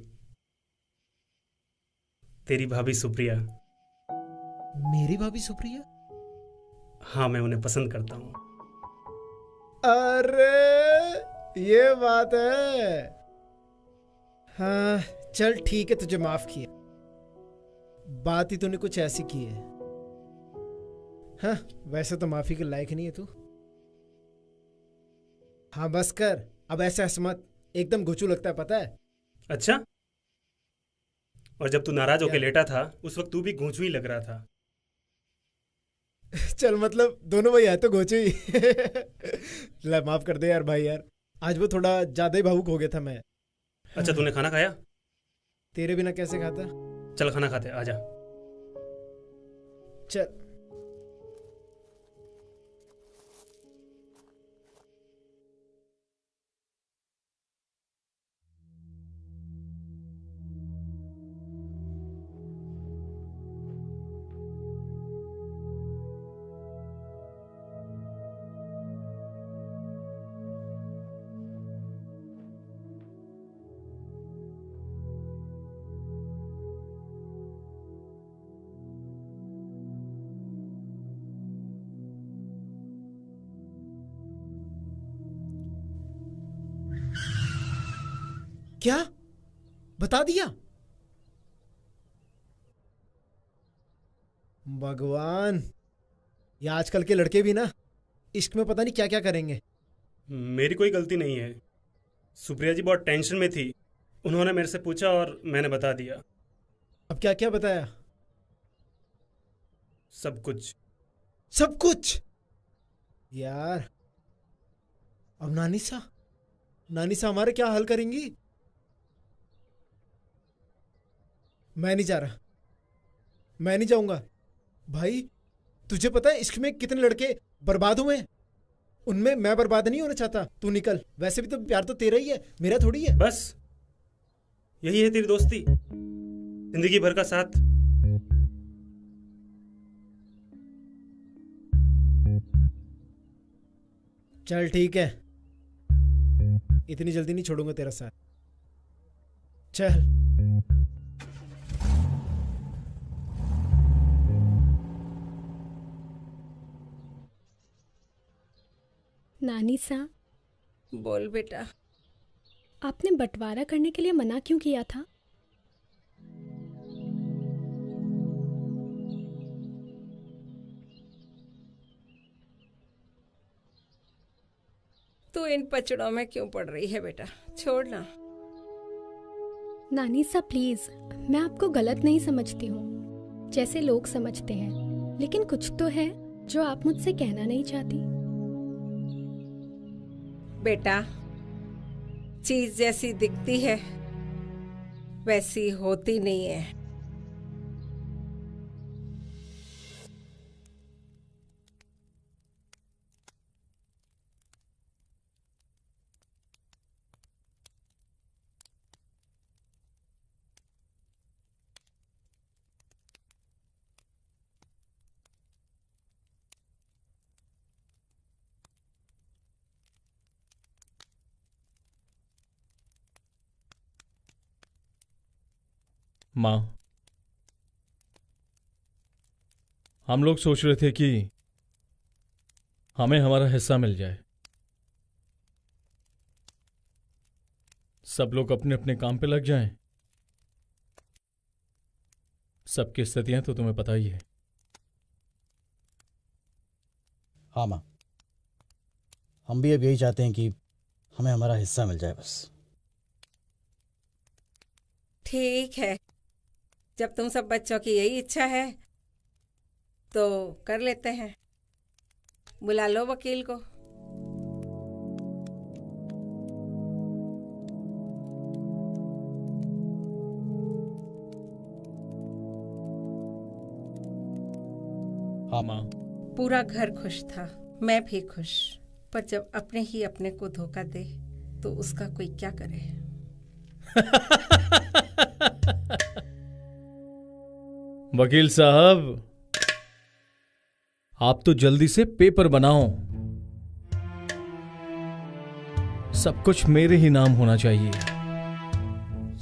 तेरी भाभी सुप्रिया। मेरी भाभी सुप्रिया? हाँ, मैं उन्हें पसंद करता हूँ। अरे ये बात है। हाँ चल ठीक है, तुझे माफ किया। बात ही तूने कुछ ऐसी की है। हाँ, वैसे तो माफी के लायक नहीं है तू। हाँ बस कर, अब ऐसे हंस मत, एकदम घुचू लगता है, पता है? अच्छा, और जब तू नाराज होके लेटा था उस वक्त तू भी घूंचू ही लग रहा था। चल मतलब दोनों भाई है तो घोचू ही। ले माफ कर दे यार भाई, यार आज वो थोड़ा ज्यादा ही भावुक हो गया था मैं। अच्छा, तूने खाना खाया? तेरे बिना कैसे खाता? चल खाना खाते, आजा। चल। क्या बता दिया? भगवान, ये आजकल के लड़के भी ना इश्क में पता नहीं क्या क्या करेंगे। मेरी कोई गलती नहीं है। सुप्रिया जी बहुत टेंशन में थी, उन्होंने मेरे से पूछा और मैंने बता दिया। अब क्या क्या बताया? सब कुछ। सब कुछ? यार अब नानीसा हमारे क्या हल करेंगी? मैं नहीं जा रहा, मैं नहीं जाऊंगा। भाई तुझे पता है इश्क में कितने लड़के बर्बाद हुए हैं? उनमें मैं बर्बाद नहीं होना चाहता। तू निकल, वैसे भी तो प्यार तो तेरा ही है, मेरा थोड़ी है। बस यही है तेरी दोस्ती, जिंदगी भर का साथ। चल ठीक है, इतनी जल्दी नहीं छोड़ूंगा तेरा साथ। चल। नानीसा। बोल बेटा। आपने बंटवारा करने के लिए मना क्यों किया था? तू इन पचड़ों में क्यों पड़ रही है बेटा, छोड़ना। नानीसा प्लीज, मैं आपको गलत नहीं समझती हूँ जैसे लोग समझते हैं, लेकिन कुछ तो है जो आप मुझसे कहना नहीं चाहती। बेटा, चीज जैसी दिखती है वैसी होती नहीं है। माँ, हम लोग सोच रहे थे कि हमें हमारा हिस्सा मिल जाए। सब लोग अपने अपने काम पे लग जाएं। सबकी स्थितियां तो तुम्हें पता ही है। हाँ माँ, हम भी अब यही चाहते हैं कि हमें हमारा हिस्सा मिल जाए बस। ठीक है, जब तुम सब बच्चों की यही इच्छा है तो कर लेते हैं। बुला लो वकील को। हाँ माँ। पूरा घर खुश था, मैं भी खुश, पर जब अपने ही अपने को धोखा दे तो उसका कोई क्या करे। वकील साहब, आप तो जल्दी से पेपर बनाओ। सब कुछ मेरे ही नाम होना चाहिए।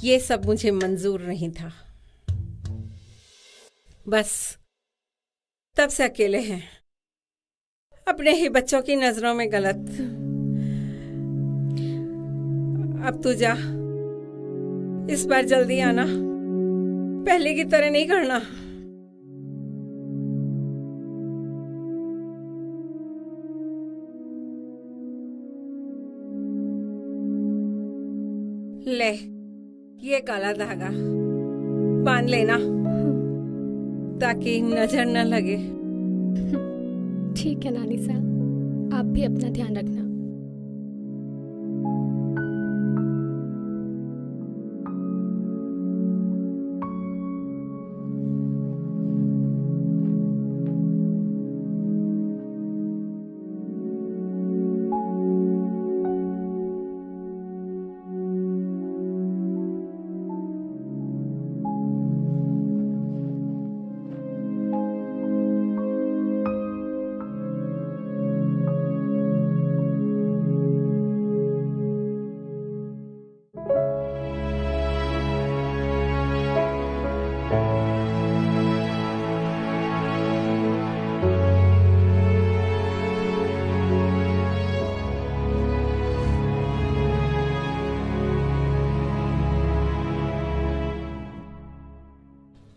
ये सब मुझे मंजूर नहीं था। बस तब से अकेले हैं, अपने ही बच्चों की नजरों में गलत। अब तू जा, इस बार जल्दी आना, पहले की तरह नहीं करना। ले, ये काला धागा बांध लेना ताकि नजर न लगे। ठीक है नानी साहब, आप भी अपना ध्यान रखना।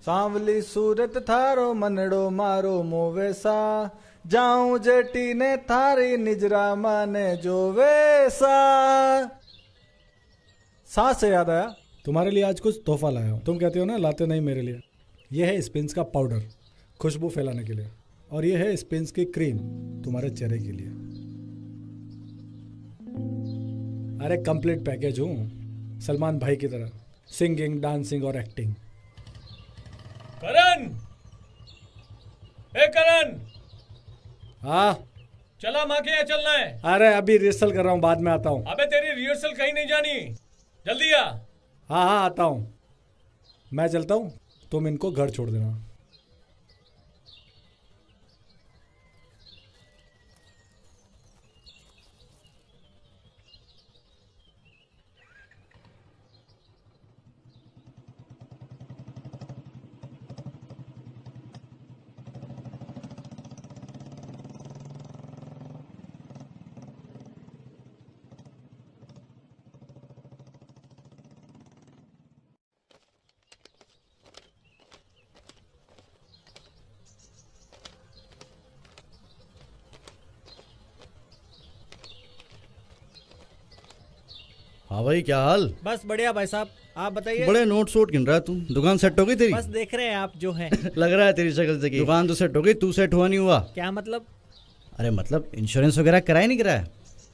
सांवली सूरत थारो मनड़ो मारो मोवेसा, जाऊं जेटी ने थारी निजरा माने जो वेसा। सांस से याद आया, तुम्हारे लिए आज कुछ तोहफा लाया हूं। तुम कहते हो ना लाते नहीं मेरे लिए। यह है स्पिन्स का पाउडर, खुशबू फैलाने के लिए, और यह है स्पिन्स की क्रीम, तुम्हारे चेहरे के लिए। अरे कंप्लीट पैकेज हूं, सलमान भाई की तरह, सिंगिंग, डांसिंग और एक्टिंग। करण, ए करण, हाँ चला माँ के यहाँ चलना है। अरे अभी रिहर्सल कर रहा हूँ, बाद में आता हूँ। अबे तेरी रिहर्सल कहीं नहीं जानी, जल्दी आ। हाँ हाँ आता हूँ, मैं चलता हूँ, तुम इनको घर छोड़ देना। हाँ भाई, क्या हाल? बस बढ़िया भाई साहब, आप बताइए। बड़े नोट सोट गिन रहा है तू। दुकान सेट हो गई तेरी? बस देख रहे हैं आप जो है। लग रहा है तेरी शक्ल से कि दुकान तो सेट हो गई, तू सेट हुआ नहीं हुआ। क्या मतलब? अरे मतलब इंश्योरेंस वगैरह कराया नहीं कराया?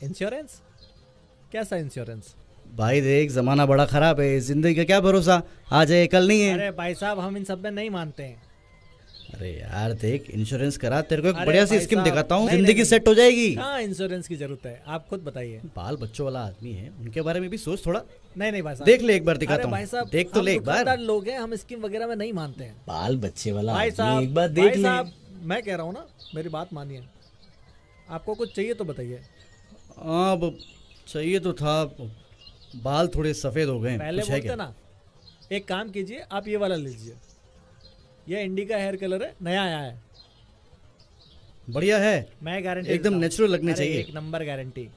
इंश्योरेंस? कैसा इंश्योरेंस? भाई देख, जमाना बड़ा खराब है, जिंदगी का क्या भरोसा, आज है कल नहीं है। अरे भाई साहब, हम इन सब में नहीं मानते हैं। अरे यार देख, इंश्योरेंस करा, तेरे को एक बढ़िया सी स्कीम दिखाता हूँ, जिंदगी सेट हो जाएगी। हाँ, इंश्योरेंस की जरूरत है, आप खुद बताइए। बाल बच्चों वाला आदमी है, उनके बारे में भी सोच थोड़ा। नहीं भाई साहब, देख ले एक बार, दिखाता हूँ। भाई साहब, देख तो ले एक बार। लोग हैं, हम स्कीम वगैरह में नहीं मानते हैं। बाल बच्चे वाला भाई साहब, एक बार देख ले। मैं कह रहा हूँ ना, मेरी बात मानिए। आपको कुछ चाहिए तो बताइए। हाँ चाहिए तो था, बाल थोड़े सफेद हो गए। पहले बोलते ना। एक काम कीजिए, आप ये वाला लीजिए, ये इंडिका हेयर कलर है, नया आया है। बढ़िया है, मैं गारंटी एकदम नेचुरल लगने चाहिए। एक नंबर गारंटी।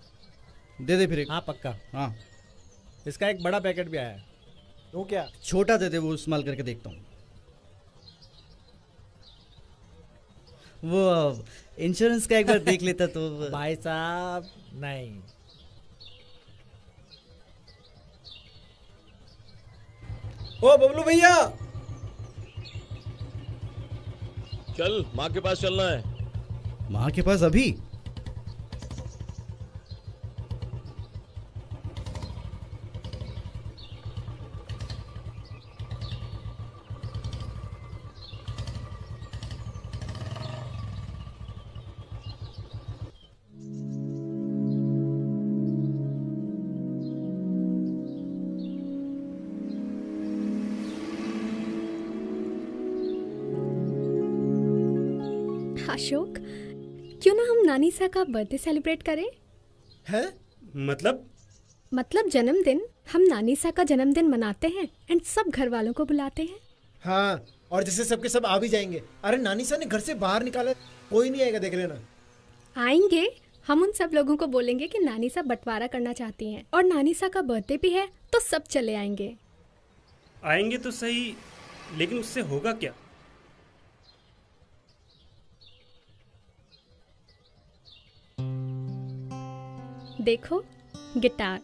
दे दे फिर एक। हाँ पक्का। हाँ, इसका एक बड़ा पैकेट भी आया है। तो क्या? छोटा दे दे, वो इस्तेमाल करके देखता हूँ। वो इंश्योरेंस का एक बार देख लेता तो। भाई साहब नहीं। ओ बबलू भैया, चल माँ के पास चलना है। माँ के पास अभी? अशोक, क्यों ना हम नानीसा का बर्थडे सेलिब्रेट करें? है? मतलब जन्मदिन। हम नानीसा का जन्मदिन मनाते हैं एंड सब घर वालों को बुलाते हैं। हाँ, और जैसे सबके सब आ भी जाएंगे। अरे नानीसा ने घर से बाहर निकाला, कोई नहीं आएगा, देख लेना। आएंगे। हम उन सब लोगों को बोलेंगे कि नानीसा बंटवारा करना चाहती हैं और नानीसा का बर्थडे भी है तो सब चले आएंगे। आएंगे तो सही, लेकिन उससे होगा क्या? देखो, गिटार।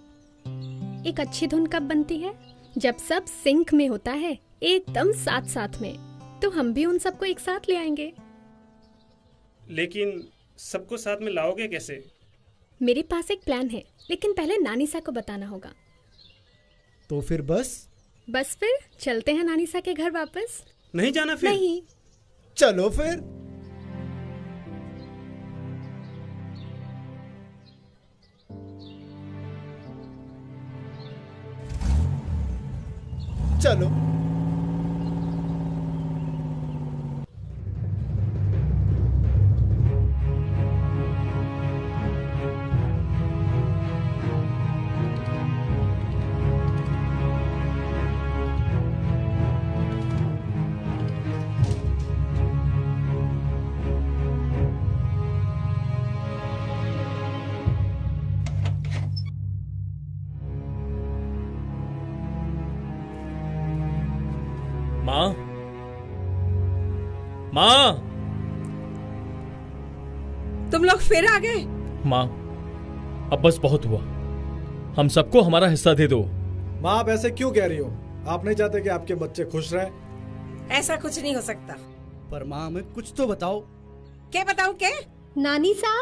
एक अच्छी धुन कब बनती है? जब सब सिंक में होता है, एकदम साथ साथ में। तो हम भी उन सबको एक साथ ले आएंगे। लेकिन सबको साथ में लाओगे कैसे? मेरे पास एक प्लान है, लेकिन पहले नानीसा को बताना होगा। तो फिर बस फिर चलते हैं नानीसा के घर वापस। नहीं जाना फिर? नहीं। चलो फिर। चलो। माँ, तुम लोग फिर आ गए? माँ, अब बस बहुत हुआ, हम सबको हमारा हिस्सा दे दो। माँ आप ऐसे क्यों कह रही हो? आप नहीं चाहते कि आपके बच्चे खुश रहे? ऐसा कुछ नहीं हो सकता। पर माँ हमें कुछ तो बताओ। क्या बताऊं? क्या? नानीसा,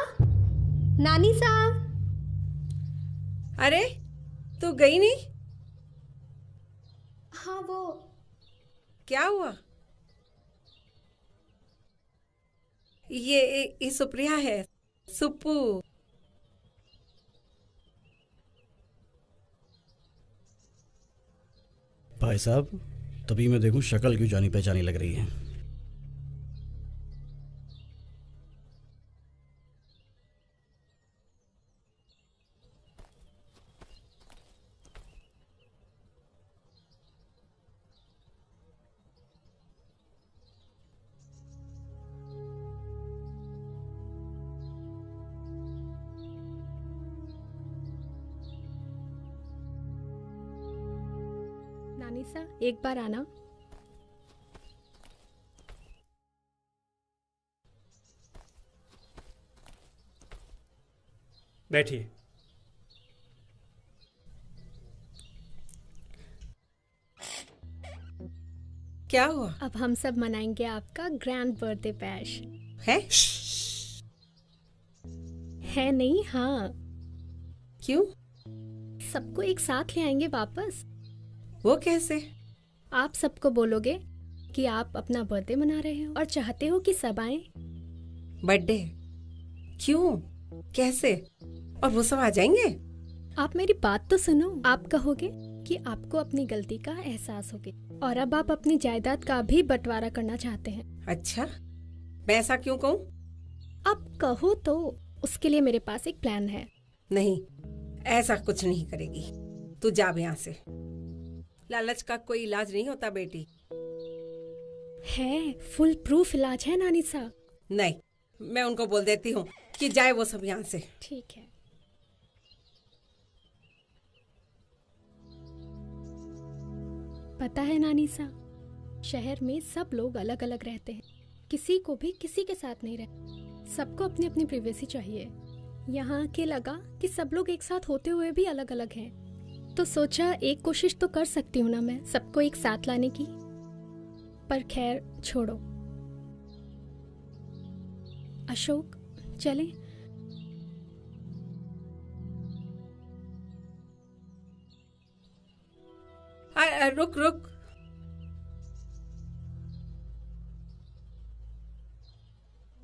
नानीसा। अरे तू गई नहीं? हाँ, वो क्या हुआ? ये सुप्रिया है, सुप्पू। भाई साहब, तभी मैं देखूं शक्ल क्यों जानी पहचानी लग रही है। नानीसा, एक बार आना। बैठिए। क्या हुआ? अब हम सब मनाएंगे आपका ग्रैंड बर्थडे बैश। है नहीं? हाँ। क्यों? सबको एक साथ ले आएंगे वापस। वो कैसे? आप सबको बोलोगे कि आप अपना बर्थडे मना रहे हो और चाहते हो कि सब आए। बर्थडे? क्यों? कैसे? और वो सब आ जाएंगे? आप मेरी बात तो सुनो। आप कहोगे कि आपको अपनी गलती का एहसास हो गया और अब आप अपनी जायदाद का भी बंटवारा करना चाहते हैं। अच्छा, मैं ऐसा क्यों कहूँ? अब कहो तो। उसके लिए मेरे पास एक प्लान है। नहीं, ऐसा कुछ नहीं करेगी। तू जा यहाँ से। लालच का कोई इलाज नहीं होता बेटी। है, फुल प्रूफ इलाज है नानी सा। नहीं, मैं उनको बोल देती हूँ कि जाए वो सब यहाँ से। ठीक है। पता है नानी सा, शहर में सब लोग अलग अलग रहते हैं, किसी को भी किसी के साथ नहीं रहते, सबको अपनी अपनी प्राइवेसी चाहिए। यहाँ के लगा कि सब लोग एक साथ होते हुए भी अलग अलग हैं, तो सोचा एक कोशिश तो कर सकती हूँ ना मैं सबको एक साथ लाने की। पर खैर छोड़ो। अशोक चले। रुक रुक,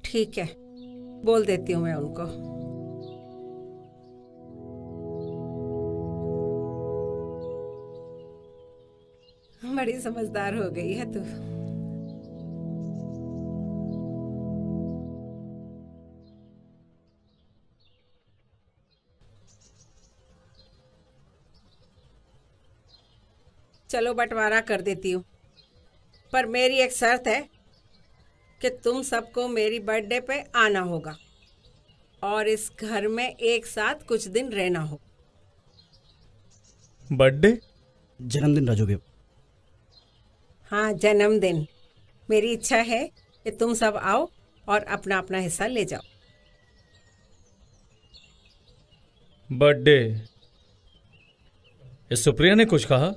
ठीक है, बोल देती हूँ मैं उनको। बड़ी समझदार हो गई है तू। चलो बंटवारा कर देती हूँ, पर मेरी एक शर्त है कि तुम सबको मेरी बर्थडे पे आना होगा और इस घर में एक साथ कुछ दिन रहना हो। बर्थडे? जन्मदिन राजोगे? हाँ, जन्मदिन। मेरी इच्छा है कि तुम सब आओ और अपना अपना हिस्सा ले जाओ। बर्थडे? इस सुप्रिया ने कुछ कहा?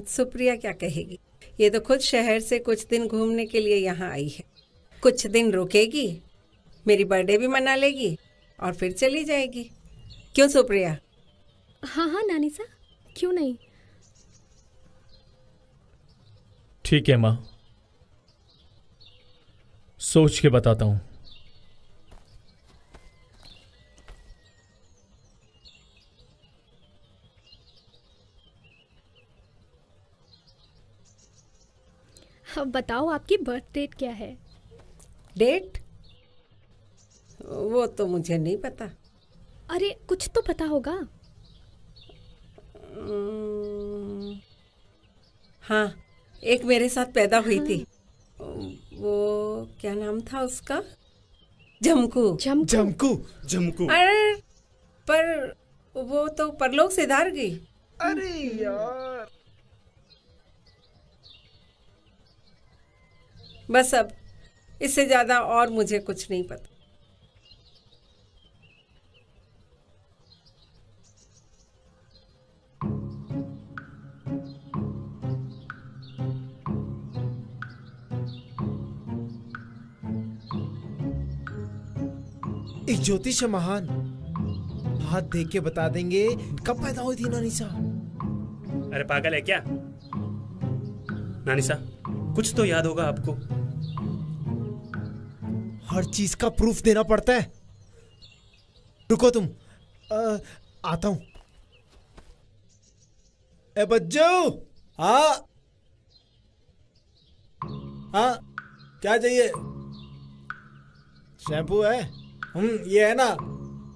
सुप्रिया क्या कहेगी, ये तो खुद शहर से कुछ दिन घूमने के लिए यहाँ आई है। कुछ दिन रुकेगी, मेरी बर्थडे भी मना लेगी और फिर चली जाएगी। क्यों सुप्रिया? हाँ हाँ नानी सा, क्यों नहीं। ठीक है माँ, सोच के बताता हूँ। अब बताओ आपकी बर्थ डेट क्या है? डेट? वो तो मुझे नहीं पता। अरे कुछ तो पता होगा। हाँ, एक मेरे साथ पैदा हुई थी। वो क्या नाम था उसका? जमकू। जमकू। जमकू। अरे पर वो तो परलोक से धार गई। अरे यार, बस अब इससे ज्यादा और मुझे कुछ नहीं पता। एक ज्योतिष महान हाथ देख के बता देंगे कब पैदा हुई थी नानीसा। अरे पागल है क्या? नानीसा, कुछ तो याद होगा आपको। हर चीज का प्रूफ देना पड़ता है। रुको तुम, आता हूं। ए बच्चो। हाँ हाँ, क्या चाहिए? शैम्पू है? ये है ना,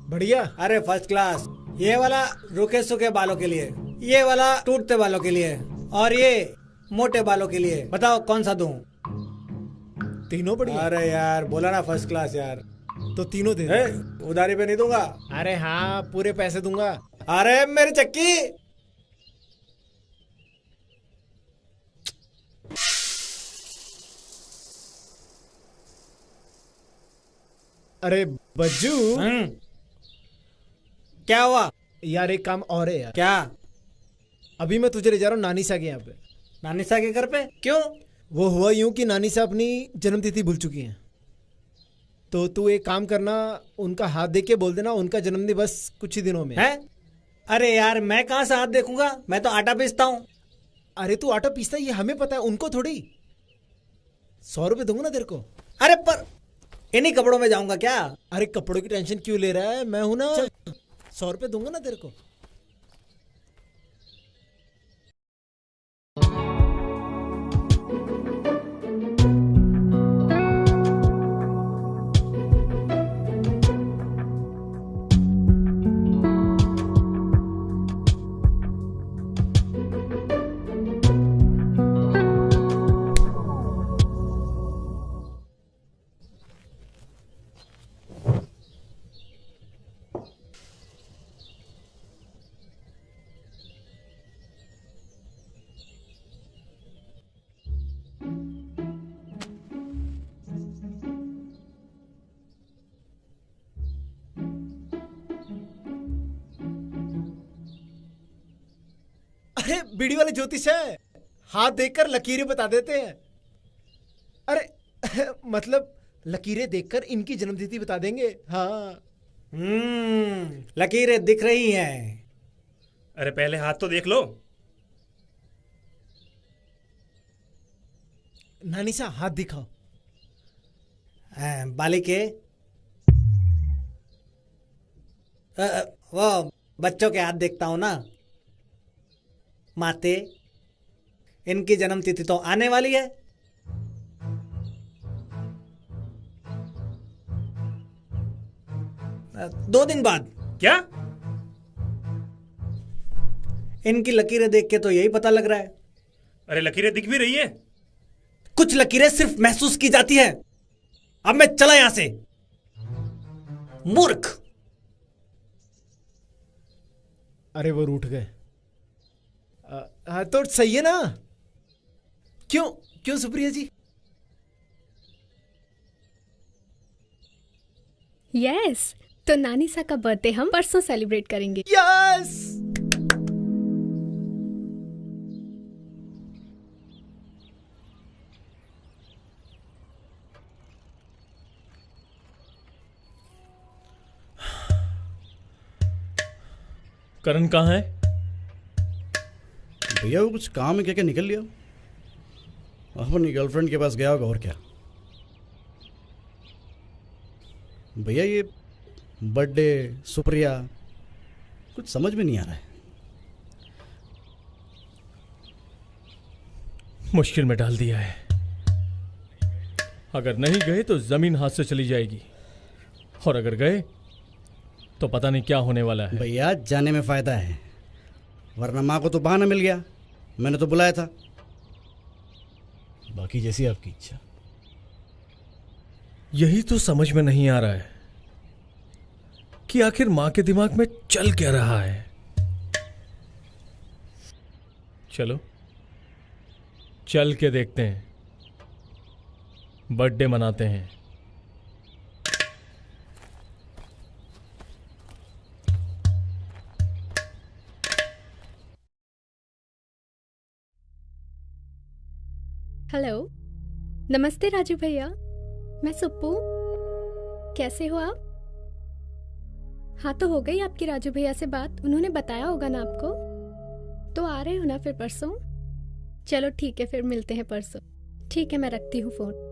बढ़िया। अरे फर्स्ट क्लास। ये वाला रुके सूखे बालों के लिए, ये वाला टूटते बालों के लिए, और ये मोटे बालों के लिए। बताओ कौन सा दूं? तीनों बढ़िया। अरे यार बोला ना फर्स्ट क्लास यार। तो तीनों दे दो। उधारी पे नहीं दूंगा। अरे हाँ, पूरे पैसे दूंगा। अरे मेरी चक्की। अरे बज्जू। क्या हुआ? यार एक काम और है यार। क्या? अभी मैं तुझे ले जा रहा हूँ नानीसा के यहाँ पे। नानीसा के घर पे? क्यों? वो हुआ यूं कि नानीसा अपनी जन्मतिथि भूल चुकी हैं, तो तू एक काम करना, उनका हाथ देख के बोल देना उनका जन्मदिन बस कुछ ही दिनों में है। अरे यार मैं कहाँ से हाथ देखूंगा, मैं तो आटा पीसता हूँ। अरे तू आटा पीसता है ये हमें पता है, उनको थोड़ी। 100 रुपए दूंगा ना तेरे को। अरे पर इन्हीं कपड़ों में जाऊंगा क्या? अरे कपड़ों की टेंशन क्यों ले रहा है, मैं हूं ना। 100 रुपए दूंगा ना तेरे को। अरे बीड़ी वाले ज्योतिष है, हाथ देखकर लकीरें बता देते हैं। अरे मतलब लकीरें देखकर इनकी जन्मतिथि बता देंगे। हाँ लकीरें दिख रही हैं। अरे पहले हाथ तो देख लो। नानी सा हाथ दिखाओ। बालिके वो बच्चों के हाथ देखता हूं ना। माते, इनकी जन्मतिथि तो आने वाली है। दो दिन बाद। क्या? इनकी लकीरें देख के तो यही पता लग रहा है। अरे लकीरें दिख भी रही है। कुछ लकीरें सिर्फ महसूस की जाती है। अब मैं चला यहां से। मूर्ख। अरे वो रूठ गए। तो सही है ना? क्यों क्यों सुप्रिया जी? यस, तो नानी सा का बर्थडे हम परसों सेलिब्रेट करेंगे। यस। करण कहाँ है? भैया वो कुछ काम है, क्या क्या निकल लिया। अपनी गर्लफ्रेंड के पास गया होगा और क्या। भैया ये बर्थडे सुप्रिया कुछ समझ में नहीं आ रहा है। मुश्किल में डाल दिया है। अगर नहीं गए तो जमीन हाथ से चली जाएगी, और अगर गए तो पता नहीं क्या होने वाला है। भैया जाने में फायदा है, वरना माँ को तो बहाना मिल गया। मैंने तो बुलाया था। बाकी जैसी आपकी इच्छा। यही तो समझ में नहीं आ रहा है कि आखिर माँ के दिमाग में चल क्या रहा है। चलो चल के देखते हैं, बर्थडे मनाते हैं। हेलो, नमस्ते राजू भैया, मैं सुप्पू। कैसे हो आप? हाँ, तो हो गई आपकी राजू भैया से बात? उन्होंने बताया होगा ना आपको। तो आ रहे हो ना फिर परसों? चलो ठीक है, फिर मिलते हैं परसों। ठीक है, मैं रखती हूँ फोन।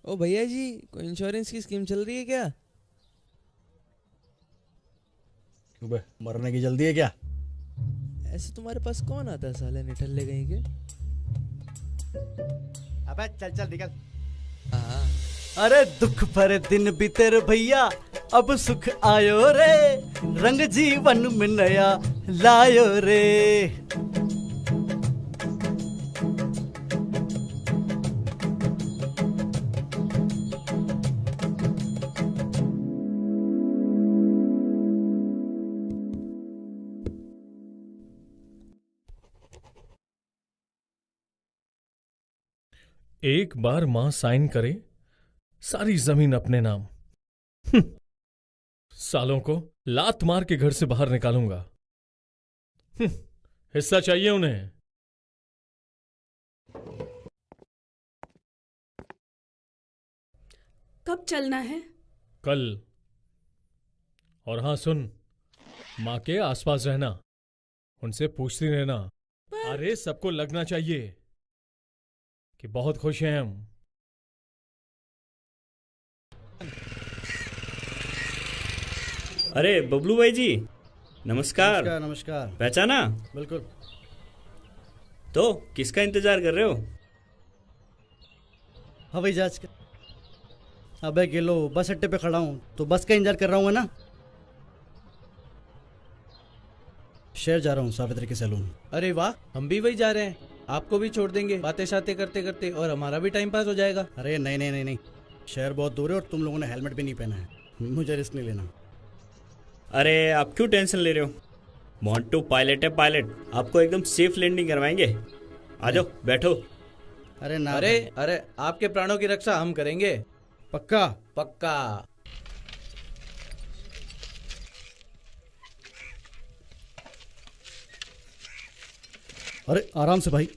ओ भैया जी, कोई इंश्योरेंस की स्कीम चल रही है क्या? क्यों बे, मरने की जल्दी है क्या? ऐसे तुम्हारे पास कौन आता है साले निठल्ले कहीं के? अबे चल चल निकल। अरे दुख पर दिन बीते रे भैया, अब सुख आयो रे, रंग जीवन में नया लायो रे। एक बार मां साइन करे, सारी जमीन अपने नाम। सालों को लात मार के घर से बाहर निकालूंगा। हिस्सा चाहिए उन्हें। कब चलना है? कल। और हाँ सुन, माँ के आसपास रहना, उनसे पूछती रहना। अरे सबको लगना चाहिए कि बहुत खुश हैं हम। अरे बबलू भाई जी, नमस्कार। नमस्कार नमस्कार। पहचाना? बिल्कुल। तो किसका इंतजार कर रहे हो? हवाई जहाज का। अबे गिलो, बस अड्डे पे खड़ा हूँ तो बस का इंतजार कर रहा हूँ ना। शहर जा रहा हूँ सावित्री के सैलून। अरे वाह, हम भी वही जा रहे हैं। आपको भी छोड़ देंगे बातें शातें करते करते, और हमारा भी टाइम पास हो जाएगा। अरे नहीं नहीं नहीं नहीं, शहर बहुत दूर है और तुम लोगों ने हेलमेट भी नहीं पहना है। मुझे रिस्क नहीं लेना। अरे आप क्यों टेंशन ले रहे हो? मोंटू पायलट है पायलट, आपको एकदम सेफ लैंडिंग करवाएंगे। आ जाओ बैठो। अरे ना अरे अरे आपके प्राणों की रक्षा हम करेंगे। पक्का? पक्का। अरे आराम से भाई।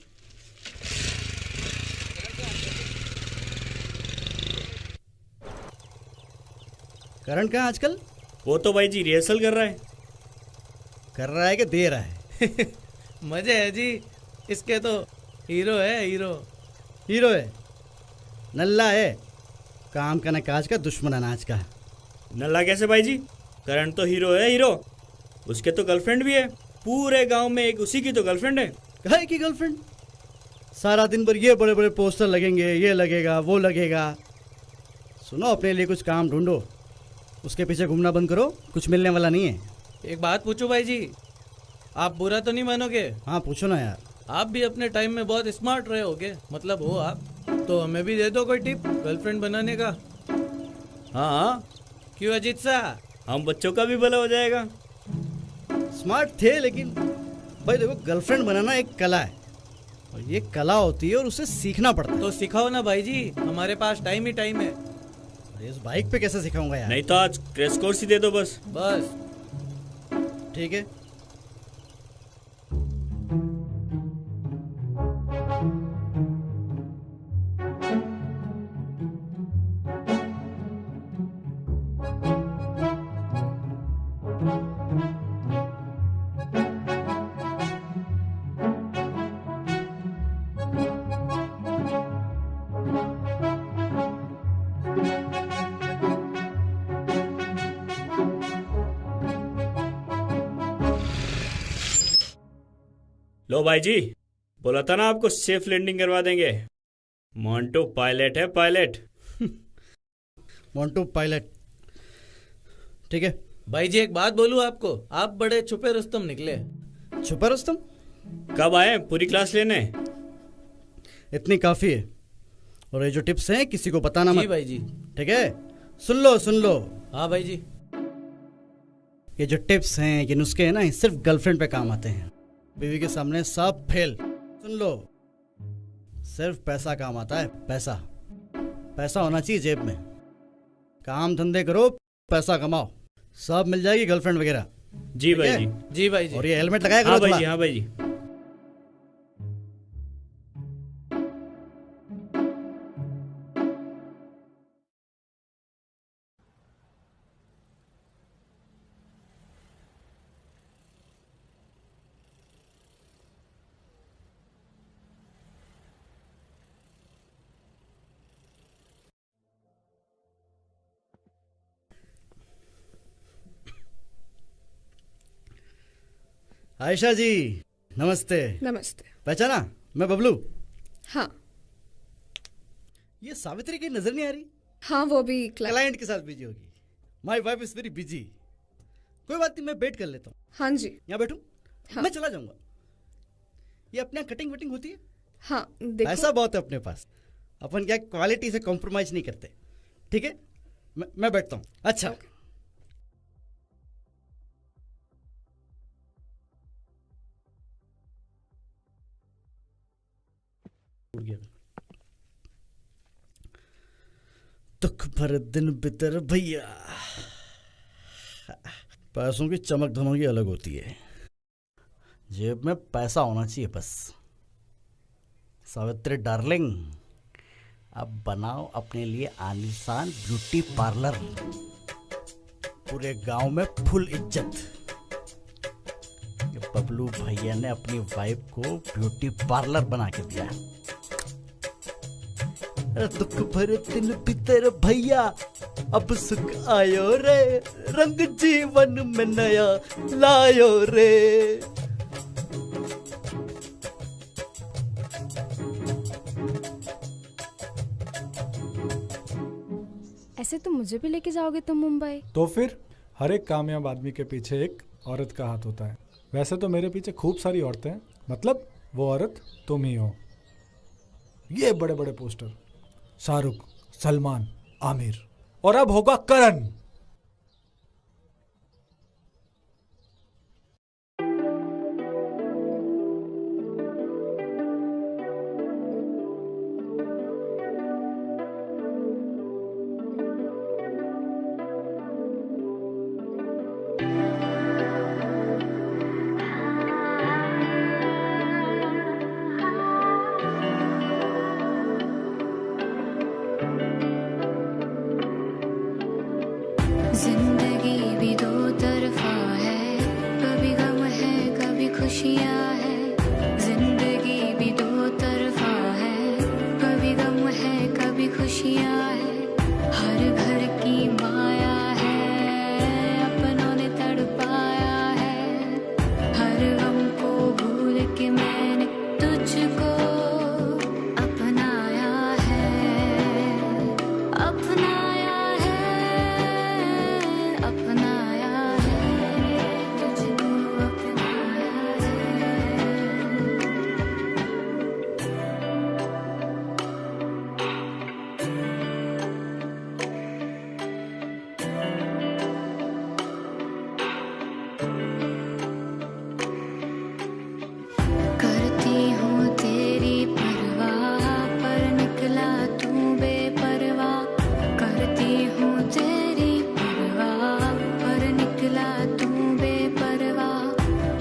करण कहाँ आजकल? वो तो भाई जी रिहर्सल कर रहा है। कर रहा है कि दे रहा है? मजे है जी इसके तो। हीरो है हीरो। हीरो है? नल्ला है, काम का न काज का, दुश्मन अनाज का। नल्ला कैसे भाई जी? करण तो हीरो है हीरो। उसके तो गर्लफ्रेंड भी है, पूरे गांव में एक उसी की तो गर्लफ्रेंड है। कहे की गर्लफ्रेंड? सारा दिन भर ये बड़े बड़े पोस्टर लगेंगे, ये लगेगा वो लगेगा। सुनो, अपने लिए कुछ काम ढूंढो, उसके पीछे घूमना बंद करो, कुछ मिलने वाला नहीं है। एक बात पूछो भाई जी, आप बुरा तो नहीं मानोगे? हाँ पूछो ना यार। आप भी अपने टाइम में बहुत स्मार्ट रहे होगे, मतलब हो आप, तो हमें भी दे दो कोई टिप गर्लफ्रेंड बनाने का। हाँ हाँ क्यों अजीत सा? हम बच्चों का भी भला हो जाएगा। स्मार्ट थे, लेकिन भाई देखो, गर्लफ्रेंड बनाना एक कला है, और ये कला होती है और उसे सीखना पड़ता है। तो सिखाओ ना भाई जी, हमारे पास टाइम ही टाइम है। इस बाइक पे कैसे सिखाऊंगा यार? नहीं तो आज क्रैश कोर्स ही दे दो बस। बस ठीक है। लो भाई जी, बोला था ना आपको सेफ लैंडिंग करवा देंगे। मोंटू पायलट है पायलट। मोंटू पायलट, ठीक है। भाई जी एक बात बोलूं आपको, आप बड़े छुपे रुस्तम निकले। छुपे रुस्तम? कब आए पूरी क्लास लेने? इतनी काफी है, और ये जो टिप्स हैं किसी को बताना मत। जी भाई जी। ठीक है, सुन लो सुन लो। हाँ भाई जी। ये जो टिप्स हैं, ये नुस्खे हैं ना, ये सिर्फ गर्लफ्रेंड पे काम आते हैं। बीवी के सामने सब फेल। सुन लो, सिर्फ पैसा काम आता है, पैसा। पैसा होना चाहिए जेब में। काम धंधे करो, पैसा कमाओ, सब मिल जाएगी गर्लफ्रेंड वगैरह। जी भाई जी। जी भाई जी। और ये हेलमेट लगाया करो। हाँ भाई जी, हाँ भाई जी। आयशा जी नमस्ते। नमस्ते। पहचाना? मैं बबलू। हाँ। ये सावित्री की नजर नहीं आ रही? हाँ वो भी क्लाइंट के साथ बिजी होगी। My wife is very busy. कोई बात नहीं, मैं वेट कर लेता हूँ। हाँ जी। यहाँ बैठूं? हाँ। मैं चला जाऊंगा। ये अपने यहाँ कटिंग वटिंग होती है? हाँ देखो। पैसा बहुत है अपने पास, अपन क्या क्वालिटी से कॉम्प्रोमाइज नहीं करते। ठीक है, मैं बैठता हूँ। अच्छा दुख भर दिन बितर भैया। पैसों की चमक धमक ही अलग होती है, जेब में पैसा होना चाहिए बस। सावित्री डार्लिंग, अब बनाओ अपने लिए आलीशान ब्यूटी पार्लर, पूरे गांव में फुल इज्जत। ये बबलू भैया ने अपनी वाइफ को ब्यूटी पार्लर बना के दिया। दुख भर दिन बितर भैया, अब सुख आयो रे, रंग जीवन में नया लायो रे। ऐसे तो मुझे भी लेके जाओगे तुम मुंबई? तो फिर हर एक कामयाब आदमी के पीछे एक औरत का हाथ होता है। वैसे तो मेरे पीछे खूब सारी औरतें हैं, मतलब वो औरत तुम ही हो। ये बड़े बड़े पोस्टर, शाहरुख, सलमान, आमिर, और अब होगा करण। तुझको अपनाया है, अपनाया है, अपनाया है, तुझको अपनाया है। करती हूँ तेरी परवाह पर निकला तू बेपरवाह, करती हूँ तेरी परवाह पर निकला तू बेपरवाह।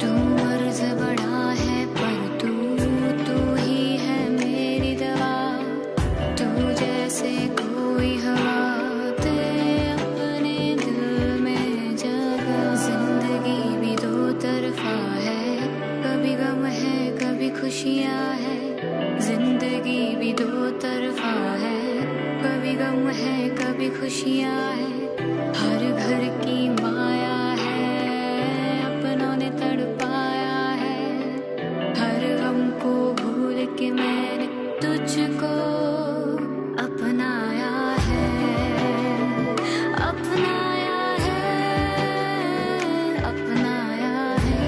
तू मर्ज बड़ा है पर तू ही है मेरी दवा, तू जैसे कोई हवा दे अपने दिल में जगह। जिंदगी भी दो तरफा है, कभी गम है कभी खुशियाँ है, जिंदगी भी दो तरफा है, कभी गम है कभी खुशियाँ है। हर घर की माया है, अपनों ने तड़पाया है, हर गम को भूल के मैंने तुझको अपनाया है, अपनाया है, अपनाया है,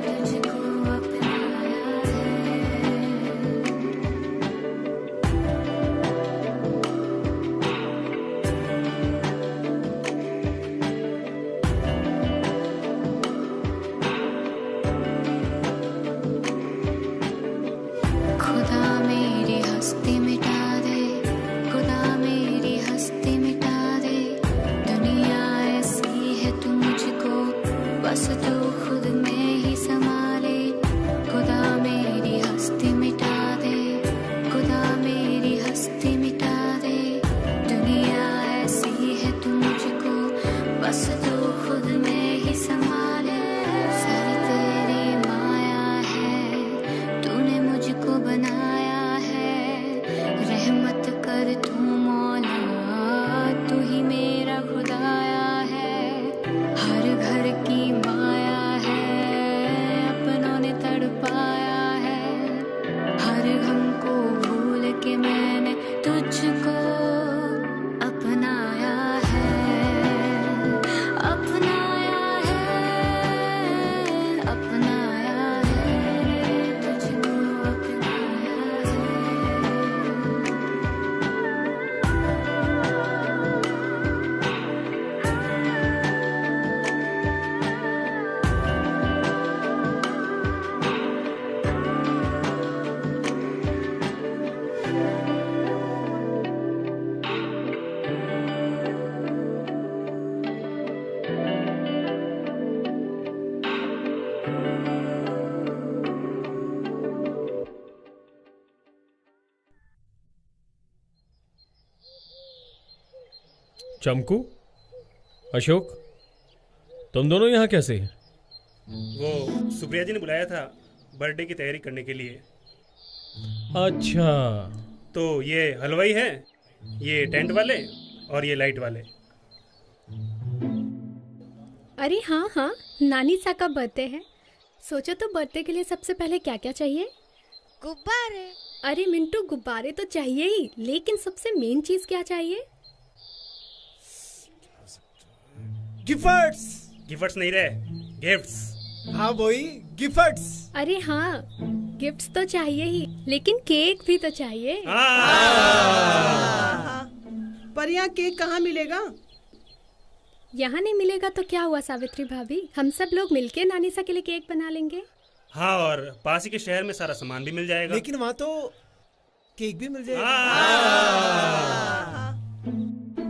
तुझको अपनाया है। खुदा मेरी हस्ती मिटा दे, खुदा मेरी हस्ती मिटा दे, दुनिया ऐसी है तू मुझको बस तू खुद में ही संभाले। खुदा मेरी हस्ती मिटा दे, खुदा मेरी हस्ती मिटा दे, दुनिया ऐसी है तू मुझको बस तू खुद में ही संभाले। सारी तेरी माया है, तूने मुझको बनाया है, रहमत कर तू मौला, तू ही मेरा खुदाया है। हर घर की माया है, अपनों ने तड़पाया है, हर गम को भूल के मैंने तुझको अपनाया है, अपनाया है, अपनाया है, तुझको अपनाया है। चमकू, अशोक, तुम दोनों यहाँ कैसे? वो सुप्रिया जी ने बुलाया था बर्थडे की तैयारी करने के लिए। अच्छा, तो ये हलवाई है, ये टेंट वाले और ये लाइट वाले। अरे हाँ हाँ, नानी सा का बर्थडे है। सोचो तो बर्थडे के लिए सबसे पहले क्या क्या चाहिए? गुब्बारे। अरे मिंटू, गुब्बारे तो चाहिए ही, लेकिन सबसे मेन चीज क्या चाहिए? गिफ्ट्स। गिफ्ट्स नहीं रहे, गिफ्ट्स। हाँ वही गिफ्ट्स। अरे हाँ, गिफ्ट्स तो चाहिए ही, लेकिन केक भी तो चाहिए। पर यहाँ केक कहाँ मिलेगा? यहाँ नहीं मिलेगा तो क्या हुआ सावित्री भाभी, हम सब लोग मिलके नानीसा के लिए केक बना लेंगे। हाँ, और पास ही के शहर में सारा सामान भी मिल जाएगा। लेकिन वहाँ तो केक भी मिल जाएगा।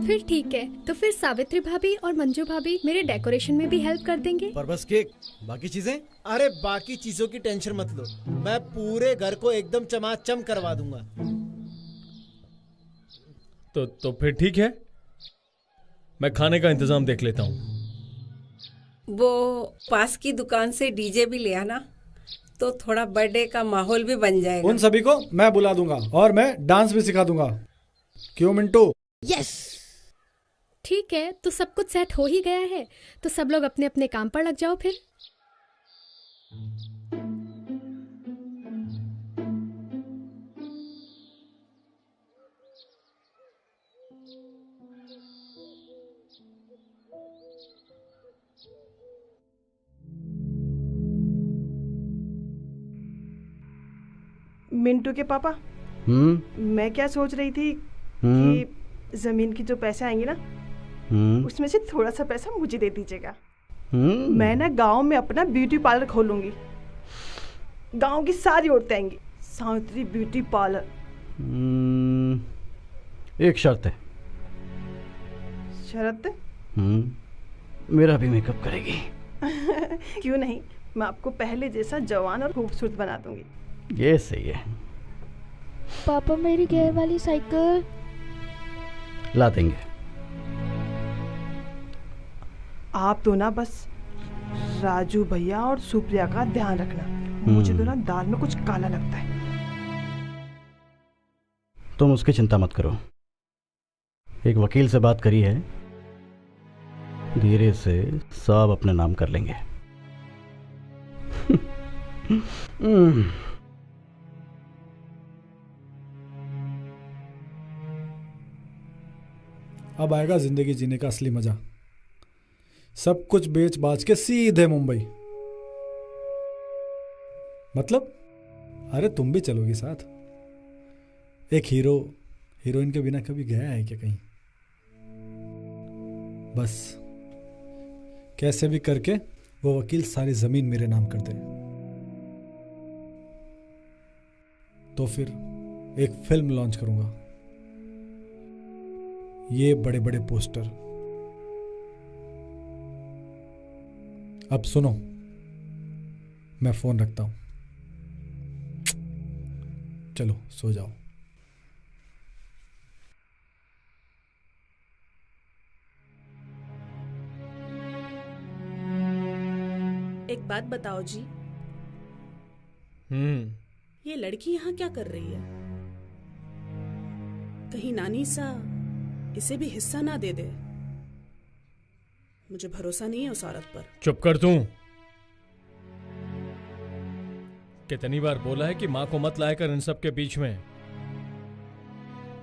फिर ठीक है, तो फिर सावित्री भाभी और मंजू भाभी मेरे डेकोरेशन में भी हेल्प कर देंगे। पर बस केक, बाकी चीजें? अरे बाकी चीजों की टेंशन मत लो, मैं पूरे घर को एकदम चमाचम करवा दूंगा। तो फिर ठीक है, मैं खाने का इंतजाम देख लेता हूँ। वो पास की दुकान से डीजे भी ले आना, तो थोड़ा बर्थडे का माहौल भी बन जाएगा। उन सभी को मैं बुला दूंगा और मैं डांस भी सिखा दूंगा। क्यों मिंटू? यस। ठीक है, तो सब कुछ सेट हो ही गया है, तो सब लोग अपने अपने काम पर लग जाओ फिर। मिंटू के पापा, मैं क्या सोच रही थी कि जमीन की जो पैसे आएंगे ना, उसमें से थोड़ा सा पैसा मुझे दे दीजिएगा। मैं ना गांव में अपना ब्यूटी पार्लर खोलूंगी। गांव की सारी औरतें आएंगी, सावित्री ब्यूटी पार्लर। एक शर्त है। शर्त? मेरा भी मेकअप करेगी। क्यों नहीं, मैं आपको पहले जैसा जवान और खूबसूरत बना दूंगी। ये सही है। पापा मेरी गियर वाली साइकिल ला देंगे। आप तो ना बस राजू भैया और सुप्रिया का ध्यान रखना। मुझे तो ना दाल में कुछ काला लगता है। तुम उसकी चिंता मत करो। एक वकील से बात करी है, धीरे से सब अपने नाम कर लेंगे। अब आएगा जिंदगी जीने का असली मजा। सब कुछ बेच बाच के सीधे मुंबई। मतलब अरे तुम भी चलोगी साथ? एक हीरो हीरोइन के बिना कभी गया है क्या कहीं? बस कैसे भी करके वो वकील सारी जमीन मेरे नाम कर दे, तो फिर एक फिल्म लॉन्च करूंगा। ये बड़े बड़े पोस्टर। अब सुनो, मैं फोन रखता हूं। चलो सो जाओ। एक बात बताओ जी, ये लड़की यहाँ क्या कर रही है? कहीं नानी सा इसे भी हिस्सा ना दे दे। मुझे भरोसा नहीं है उस औरत पर। चुप कर तू। कितनी बार बोला है कि मां को मत लाया कर इन सब के बीच में।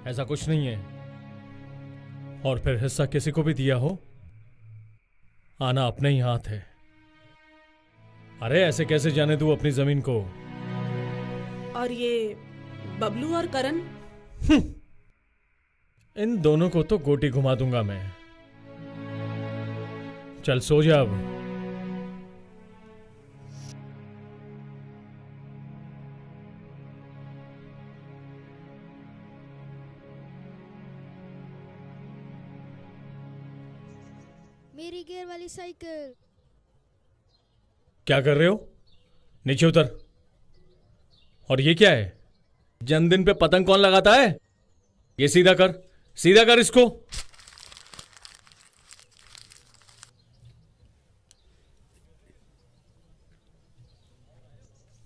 ऐसा कुछ नहीं है। और फिर हिस्सा किसी को भी दिया हो, आना अपने ही हाथ है। अरे ऐसे कैसे जाने दूं अपनी जमीन को? और ये बबलू और करण, इन दोनों को तो गोटी घुमा दूंगा मैं। चल सो जा अब। मेरी गियर वाली साइकिल। क्या कर रहे हो? नीचे उतर। और ये क्या है? जन्मदिन पे पतंग कौन लगाता है? ये सीधा कर, सीधा कर इसको।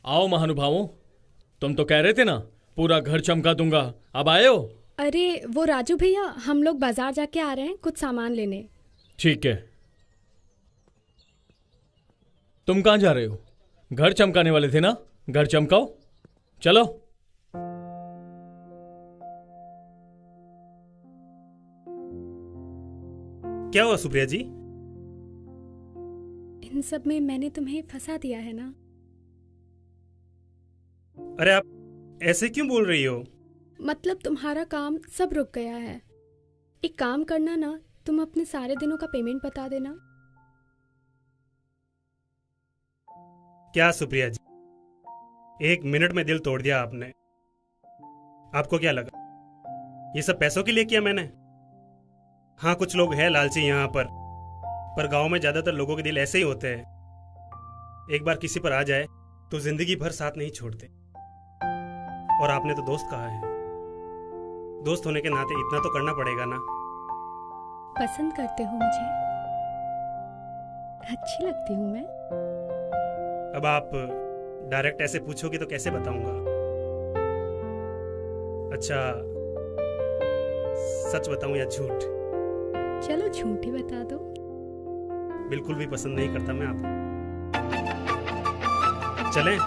आओ महानुभावों, तुम तो कह रहे थे ना पूरा घर चमका दूंगा, अब आए हो? अरे वो राजू भैया, हम लोग बाजार जाके आ रहे हैं कुछ सामान लेने। ठीक है। तुम कहां जा रहे हो? घर चमकाने वाले थे ना, घर चमकाओ। चलो। क्या हुआ सुप्रिया जी? इन सब में मैंने तुम्हें फंसा दिया है ना। अरे आप ऐसे क्यों बोल रही हो? मतलब तुम्हारा काम सब रुक गया है। एक काम करना ना, तुम अपने सारे दिनों का पेमेंट बता देना। क्या सुप्रिया जी, 1 मिनट में दिल तोड़ दिया आपने। आपको क्या लगा ये सब पैसों के लिए किया मैंने? हाँ, कुछ लोग हैं लालची यहाँ पर गांव में ज्यादातर लोगों के दिल ऐसे ही होते हैं। एक बार किसी पर आ जाए तो जिंदगी भर साथ नहीं छोड़ते। और आपने तो दोस्त कहा है, दोस्त होने के नाते इतना तो करना पड़ेगा ना। पसंद करते हो मुझे? अच्छी लगती हूँ मैं? अब आप डायरेक्ट ऐसे पूछोगे तो कैसे बताऊंगा? अच्छा, सच बताऊं या झूठ? चलो झूठ ही बता दो। बिल्कुल भी पसंद नहीं करता मैं आपको। चलें?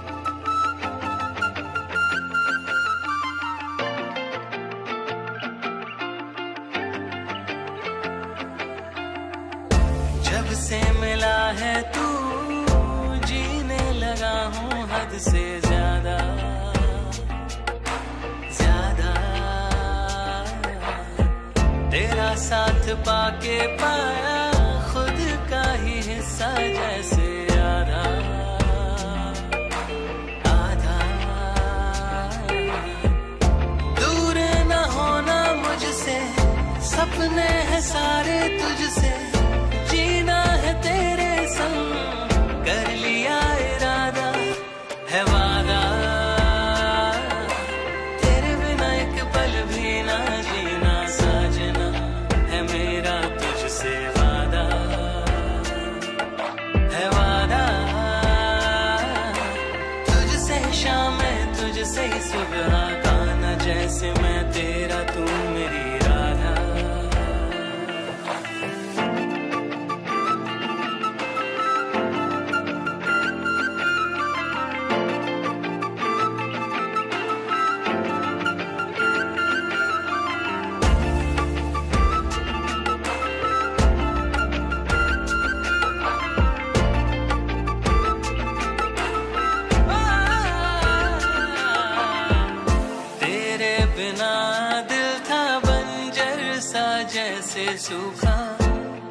जब से मिला है तू, जीने लगा हूँ हद से ज्यादा। पाके पाया खुद का ही हिस्सा जैसे आधा आधा। दूर न होना मुझसे, सपने हैं सारे तुझसे, जीना है तेरे संग, कर लिया इरादा है वादा, तेरे बिना एक पल भी ना जीना साजना, है मेरा तुझसे वादा है वादा। तुझसे ही शाम है तुझसे ही सुबह का, ना जैसे मैं तेरा तू मेरी राधा। तेरे बिना दिल था बंजर सा जैसे सूखा,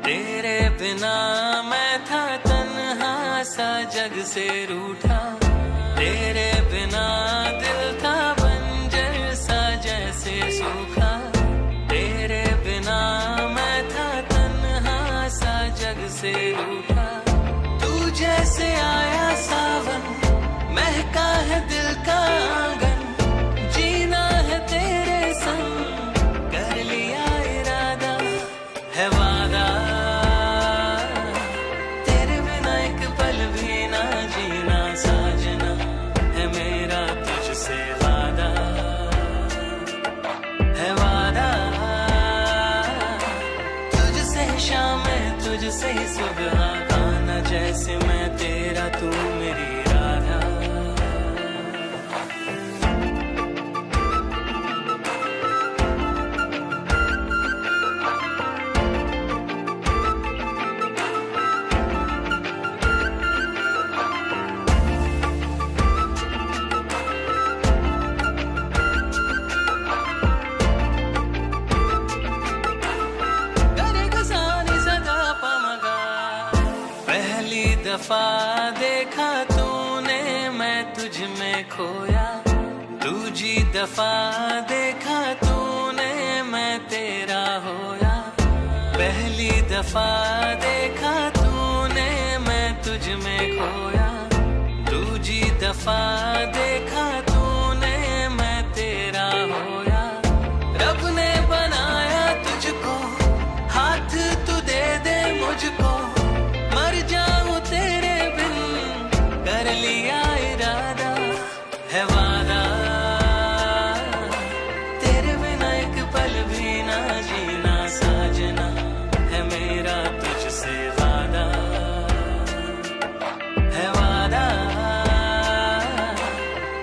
तेरे बिना मैं था तन्हा सा जग से रूठा, तेरे बिना दिल था बंजर सा जैसे सूखा, तेरे बिना मैं था तन्हा सा जग से रूठा। तू जैसे आया सावन, महका है दिल का आंगन, जीना है तेरे संग, कर लिया इरादा है वादा, तेरे बिना एक पल भी ना जीना साजना, है मेरा तुझसे वादा है वादा। तुझसे ही शाम है तुझसे ही सुबह का, ना जैसे मैं तेरा तू मेरी राधा। पहली दफा देखा तूने मैं तुझ में खोया, दूजी दफा देखा तूने मैं तेरा होया, पहली दफा देखा तूने मैं तुझ में खोया, दूजी दफा देखा तूने मैं तेरा होया। रब ने बनाया तुझको, हाथ तू दे दे मुझको, मर जाऊं तेरे बिन, कर लिया इरादा है वादा, तेरे बिना एक पल भी ना जीना साजना, है मेरा तुझसे वादा है वादा।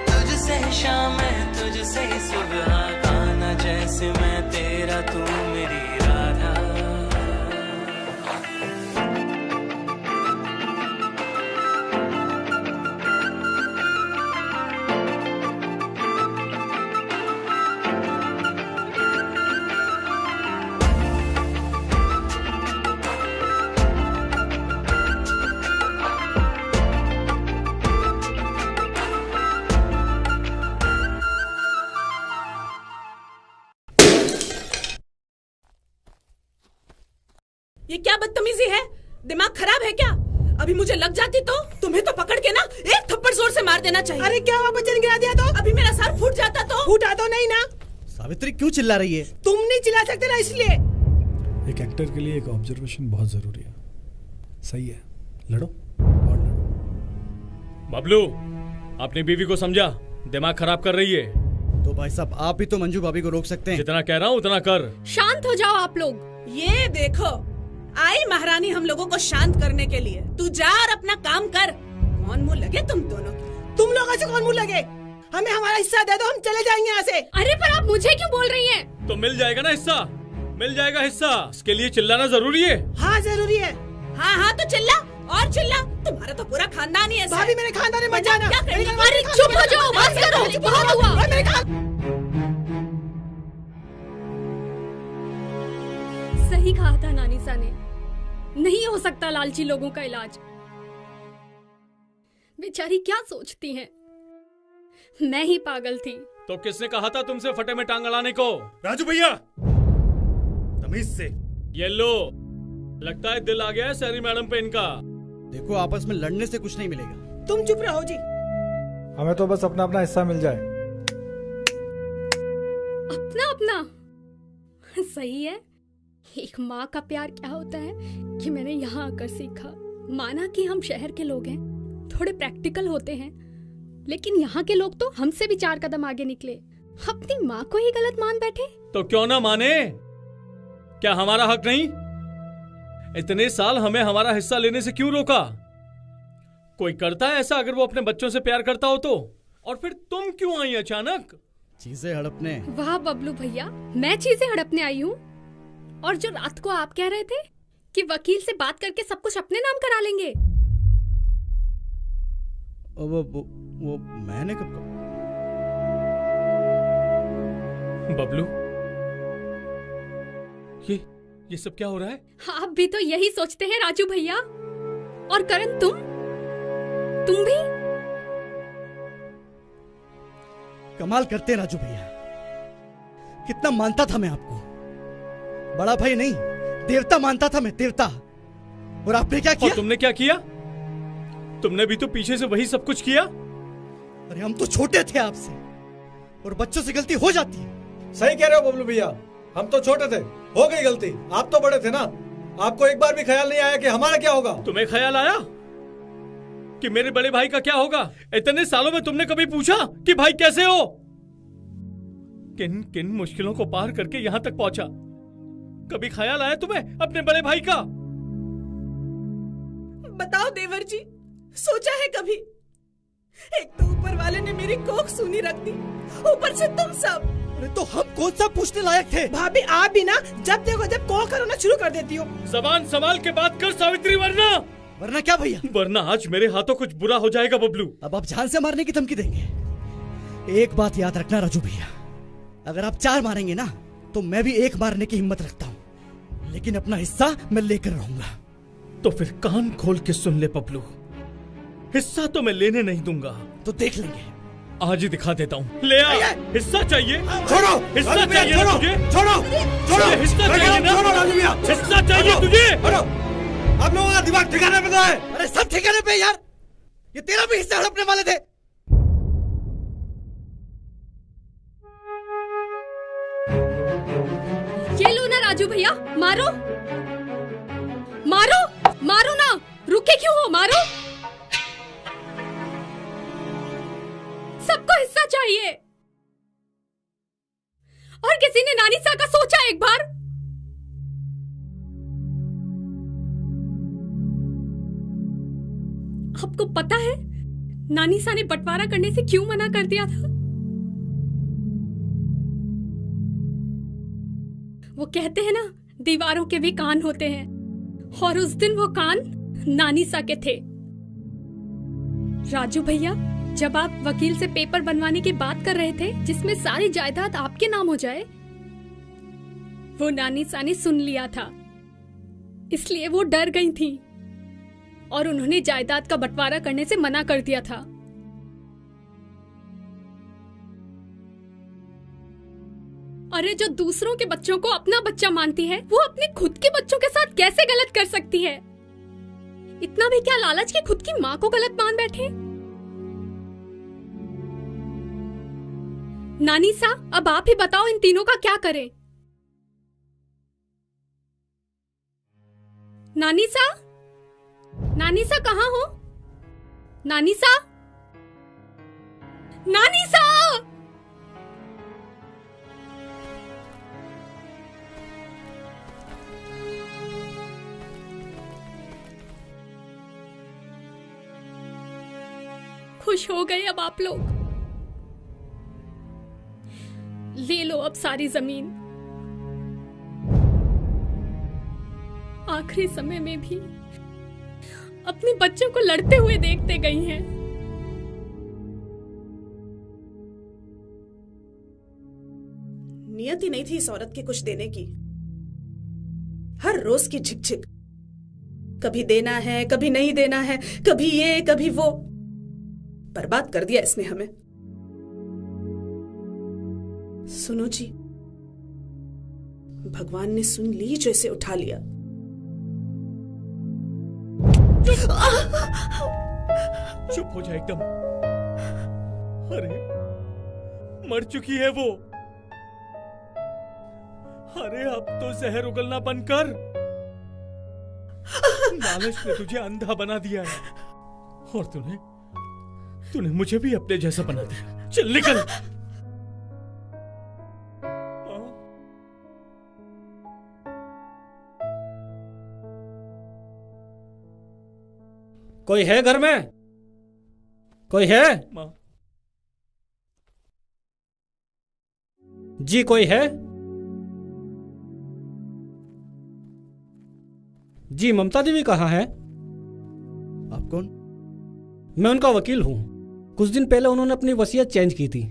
तुझसे ही शाम है तुझसे ही सुबह का, ना जैसे मैं तेरा तू मेरी राधा। ये क्या बदतमीजी है? दिमाग खराब है क्या? अभी मुझे लग जाती तो तुम्हें तो पकड़ के ना एक थप्पड़ जोर से मार देना चाहिए। अरे क्या हुआ, बच्चे ने गिरा दिया तो? अभी मेरा सर फूट जाता तो? फूटा तो नहीं ना। सावित्री क्यों चिल्ला रही है? तुम नहीं चिल्ला सकते ना, इसलिए। एक एक्टर के लिए एक ऑब्जर्वेशन बहुत जरूरी है। सही है, लड़ो और लड़ो। बबलू, अपनी बीवी को समझा, दिमाग खराब कर रही है। तो भाई साहब आप भी तो मंजू भाभी को रोक सकते हैं। जितना कह रहा हूँ उतना कर। शांत हो जाओ आप लोग। ये देखो, आई महारानी हम लोगों को शांत करने के लिए। तू जा और अपना काम कर। कौन मुंह लगे तुम दोनों की? तुम लोगों से कौन मुंह लगे? हमें हमारा हिस्सा दे दो, हम चले जाएंगे यहाँ से। अरे पर आप मुझे क्यों बोल रही हैं? तो मिल जाएगा ना हिस्सा, मिल जाएगा हिस्सा। इसके लिए चिल्लाना जरूरी है? हाँ जरूरी है। हाँ हाँ तो चिल्ला और चिल्ला। तुम्हारा तो पूरा खानदान ही ऐसा है। भाभी मेरे खानदान में मत जाना। अरे चुप हो जाओ, बस करो, बहुत हुआ। सही कहा नानीसा ने। नहीं हो सकता लालची लोगों का इलाज। बेचारी क्या सोचती हैं? मैं ही पागल थी। तो किसने कहा था तुमसे फटे में टांग अड़ाने को? राजू भैया, तमीज से। ये लो, लगता है दिल आ गया है सैरी मैडम पे इनका। देखो, आपस में लड़ने से कुछ नहीं मिलेगा। तुम चुप रहो जी। हमें तो बस अपना अपना हिस्सा मिल जाए। अपना अपना सही है। एक माँ का प्यार क्या होता है कि मैंने यहाँ आकर सीखा। माना कि हम शहर के लोग हैं, थोड़े प्रैक्टिकल होते हैं, लेकिन यहाँ के लोग तो हमसे भी 4 कदम आगे निकले। अपनी माँ को ही गलत मान बैठे। तो क्यों ना माने? क्या हमारा हक नहीं? इतने साल हमें हमारा हिस्सा लेने से क्यों रोका? कोई करता है ऐसा अगर वो अपने बच्चों से प्यार करता हो तो? और फिर तुम क्यों आई अचानक? चीजें हड़पने। वाह बबलू भैया, मैं चीजें हड़पने आई हूँ। और जो रात को आप कह रहे थे कि वकील से बात करके सब कुछ अपने नाम करा लेंगे। वो मैंने कब? बबलू, ये सब क्या हो रहा है? आप भी तो यही सोचते हैं राजू भैया। और करण, तुम भी? कमाल करते हैं राजू भैया। कितना मानता था मैं आपको। बड़ा भाई नहीं, देवता मानता था मैं, देवता। और आपने क्या किया? और तुमने क्या किया? तुमने भी तो पीछे से वही सब कुछ किया। अरे हम तो छोटे थे आपसे, और बच्चों से गलती हो जाती है। सही कह रहे हो बबलू भैया, हम तो छोटे थे, हो गई गलती। आप तो बड़े थे ना, आपको एक बार भी ख्याल नहीं आया कि हमारा क्या होगा? तुम्हें ख्याल आया कि मेरे बड़े भाई का क्या होगा? इतने सालों में तुमने कभी पूछा कि भाई कैसे हो? किन किन मुश्किलों को पार करके यहाँ तक पहुंचा। कभी ख्याल आया तुम्हें अपने बड़े भाई का? बताओ देवर जी, सोचा है कभी? एक तो ऊपर वाले ने मेरी कोख सूनी रख दी, ऊपर से तुम सब। अरे तो हम कौन सा पूछने लायक थे? भाभी आप भी ना जब देखो जब कॉल करो शुरू कर देती हो। जबान संभाल के बात कर सावित्री, वरना क्या भैया? वरना आज मेरे हाथों कुछ बुरा हो जाएगा बबलू। अब आप जान से मारने की धमकी देंगे? एक बात याद रखना राजू भैया, अगर आप 4 मारेंगे ना तो मैं भी 1 मारने की हिम्मत रखता हूँ, लेकिन अपना हिस्सा मैं लेकर रहूंगा। तो फिर कान खोल के सुन ले बबलू, हिस्सा तो मैं लेने नहीं दूंगा। तो देख लेंगे, आज ही दिखा देता हूँ। ले आ, हिस्सा चाहिए? छोड़ो, हिस्सा चाहिए ना तुझे? छोड़ो, छोड़ो, हिस्सा चाहिए ना? छोड़ो राजू भैया, हिस्सा चाहिए तुझे? आप लोगों का दिमाग ठिकाने पे है? अरे सब ठिकाने पे यार, ये तेरा भी हिस्सा हड़पने वाले थे। ये लो ना राजू भैया, मारो मारो मारो ना, रुके क्यों हो? मारो। सबको हिस्सा चाहिए। और किसी ने नानीसा का सोचा एक बार? आपको पता है नानीसा ने बंटवारा करने से क्यों मना कर दिया था? वो कहते हैं ना, दीवारों के भी कान होते हैं, और उस दिन वो कान नानीसा के थे। राजू भैया, जब आप वकील से पेपर बनवाने की बात कर रहे थे जिसमें सारी जायदाद आपके नाम हो जाए, वो नानीसा ने सुन लिया था, इसलिए वो डर गई थी और उन्होंने जायदाद का बंटवारा करने से मना कर दिया था। अरे जो दूसरों के बच्चों को अपना बच्चा मानती है, वो अपने खुद के बच्चों के साथ कैसे गलत कर सकती है? इतना भी क्या लालच कि खुद की माँ को गलत मान बैठे? नानीसा, अब आप ही बताओ इन तीनों का क्या करें? नानीसा, नानीसा कहाँ हो? नानीसा, नानीसा! खुश हो गए अब आप लोग? ले लो अब सारी जमीन। आखिरी समय में भी अपने बच्चों को लड़ते हुए देखते गई हैं। नियति नहीं थी इस औरत के कुछ देने की। हर हर रोज की झिकझिक, कभी देना है कभी नहीं देना है, कभी ये कभी वो। बर्बाद कर दिया इसने हमें। सुनो जी, भगवान ने सुन ली जो इसे उठा लिया। चुप हो जाए एकदम। अरे मर चुकी है वो। अरे अब तो जहर उगलना बंद कर। लालच ने तुझे अंधा बना दिया है और तूने मुझे भी अपने जैसा बना दिया। चल निकल। कोई है घर में? कोई है? माँ। जी कोई है? जी ममता देवी कहाँ है? आप कौन? मैं उनका वकील हूं। कुछ दिन पहले उन्होंने अपनी वसीयत चेंज की थी,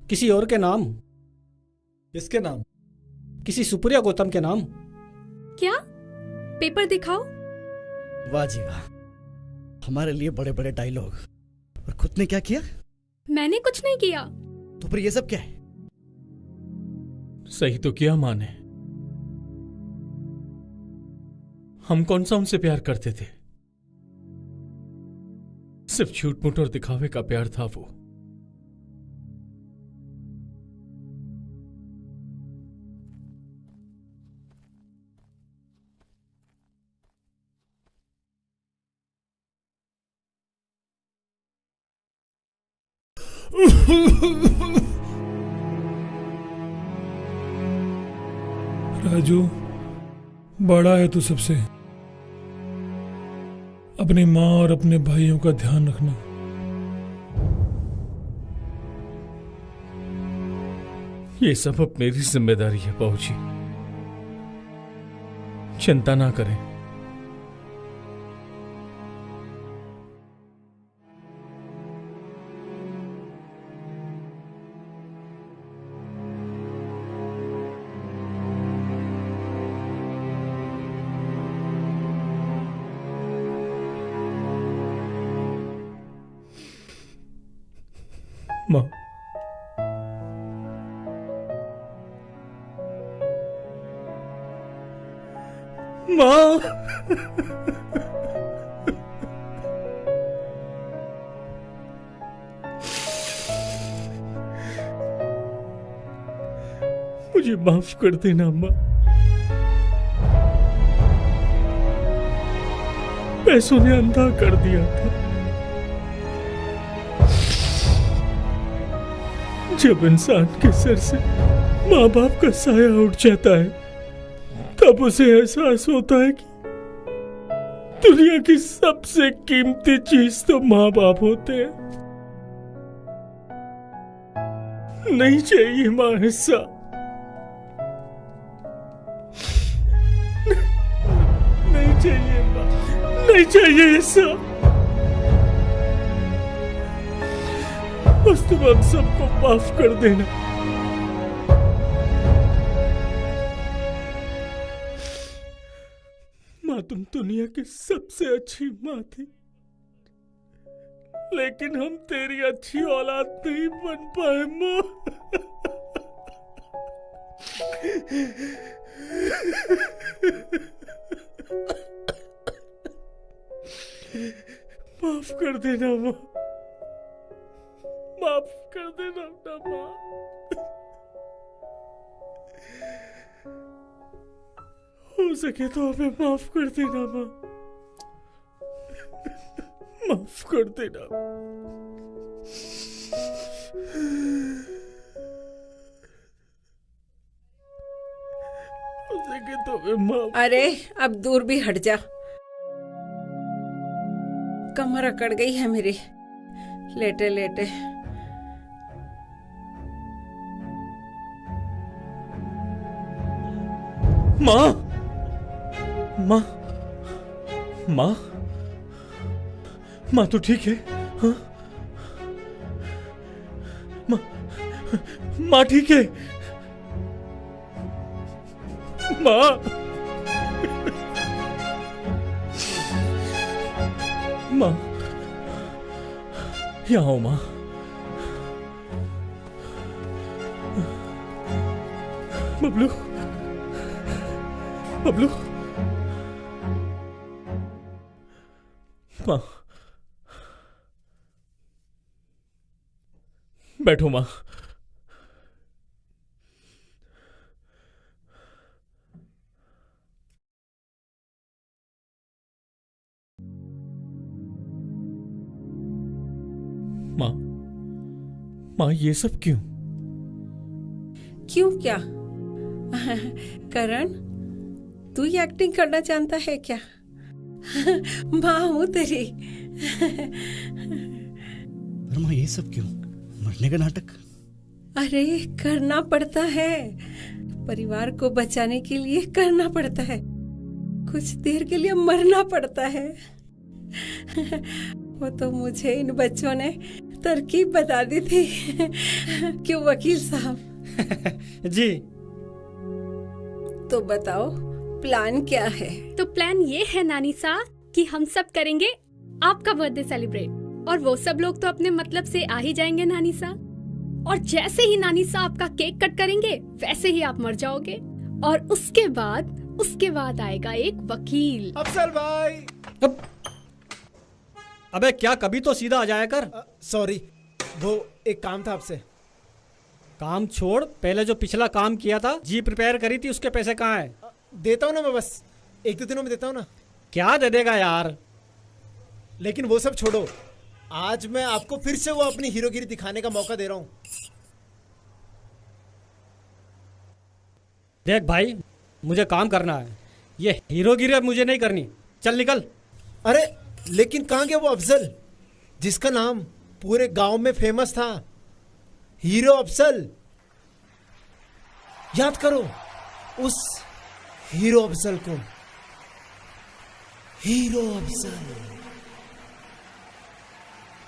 किसी और के नाम। किसके नाम? किसी सुप्रिया गौतम के नाम। क्या? पेपर दिखाओ। वाह जी वाह, हमारे लिए बड़े बड़े डायलॉग। और खुद ने क्या किया? मैंने कुछ नहीं किया। तो फिर ये सब क्या है? सही तो किया माँ ने। हम कौन सा उनसे प्यार करते थे? सिर्फ झूठ मूठ और दिखावे का प्यार था वो। राजू, बड़ा है तू सबसे। अपनी माँ और अपने भाइयों का ध्यान रखना। ये सब अब मेरी जिम्मेदारी है बाबूजी, चिंता ना करें। माँ, माँ, मुझे माफ कर देना माँ। पैसों ने अंधा कर दिया था। जब इंसान के सर से माँ बाप का साया उठ जाता है, तब उसे एहसास होता है कि दुनिया की सबसे कीमती चीज तो माँ बाप होते हैं। नहीं चाहिए माँ हिस्सा, नहीं चाहिए माँ, नहीं चाहिए हिस्सा। बस तुम हम सबको माफ कर देना। माँ, तुम दुनिया की सबसे अच्छी माँ थी, लेकिन हम तेरी अच्छी औलाद नहीं बन पाए माँ। माफ कर देना माँ, माफ कर देना ना माँ। हो सके तो हमें माफ कर देना माँ, माफ कर देना। हो सके तो हमें माफ। अरे अब दूर भी हट जा, कमर अकड़ गई है मेरी लेटे लेटे। माँ, माँ, माँ, माँ तो ठीक है? हाँ? माँ, माँ ठीक है? माँ, माँ, यहाँ आओ माँ। बबलू, बबलू, माँ, बैठो माँ। माँ, माँ, ये सब क्यों? क्यों क्या? करण, तू ही एक्टिंग करना जानता है क्या? माँ हूँ तेरी। माँ, ये सब क्यों? मरने का नाटक? अरे करना पड़ता है, परिवार को बचाने के लिए करना पड़ता है, कुछ देर के लिए मरना पड़ता है। वो तो मुझे इन बच्चों ने तरकीब बता दी थी। क्यों वकील साहब? जी। तो बताओ प्लान क्या है? तो प्लान ये है नानी साहब कि हम सब करेंगे आपका बर्थडे सेलिब्रेट, और वो सब लोग तो अपने मतलब से आ ही जाएंगे नानी साहब। और जैसे ही नानी साहब का केक कट करेंगे वैसे ही आप मर जाओगे, और उसके बाद आएगा एक वकील। अफजल भाई। अबे क्या, कभी तो सीधा आ जाया कर। सॉरी, वो एक काम था आपसे। काम छोड़, पहले जो पिछला काम किया था, जी प्रिपेयर करी थी, उसके पैसे कहाँ हैं? देता हूँ ना मैं, बस 1-2 दिनों में देता हूँ ना। क्या दे देगा यार? लेकिन वो सब छोड़ो, आज मैं आपको फिर से वो अपनी हीरोगिरी दिखाने का मौका दे रहा हूँ। देख भाई, मुझे काम करना है, ये हीरोगिरी अब मुझे नहीं करनी। चल निकल। अरे लेकिन कहाँ गया वो अफजल जिसका नाम पूरे गांव में फेमस था? हीरो अफजल। याद करो उस हीरो अफजल को। हीरो अफजल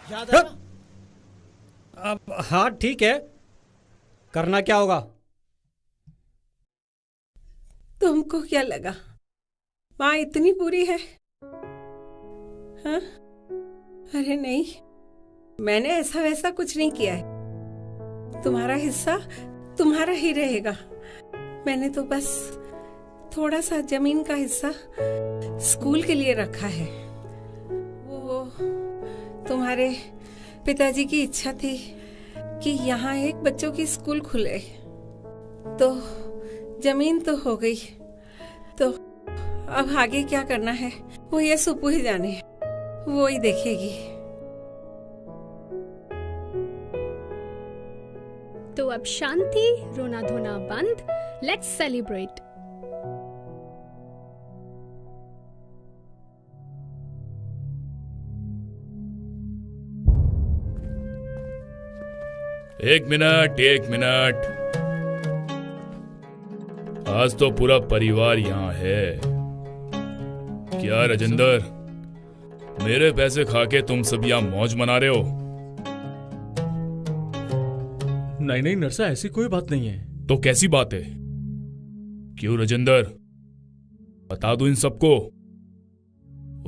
याद है? अब हाँ ठीक है, करना क्या होगा? तुमको क्या लगा माँ इतनी बुरी है? हाँ? अरे नहीं, मैंने ऐसा वैसा कुछ नहीं किया है। तुम्हारा हिस्सा तुम्हारा ही रहेगा। मैंने तो बस थोड़ा सा जमीन का हिस्सा स्कूल के लिए रखा है। वो तुम्हारे पिताजी की इच्छा थी कि यहाँ एक बच्चों की स्कूल खुले, तो जमीन तो हो गई, तो अब आगे क्या करना है वो ये सुप्पू ही जाने, वो ही देखेगी। तो अब शांति, रोना धोना बंद, लेट्स सेलिब्रेट। एक मिनट। आज तो पूरा परिवार यहाँ है। क्या राजेंद्र, मेरे पैसे खा के तुम सब यहाँ मौज मना रहे हो? नहीं नरसा, ऐसी कोई बात नहीं है। तो कैसी बात है? क्यों राजेंद्र, बता दूं इन सबको?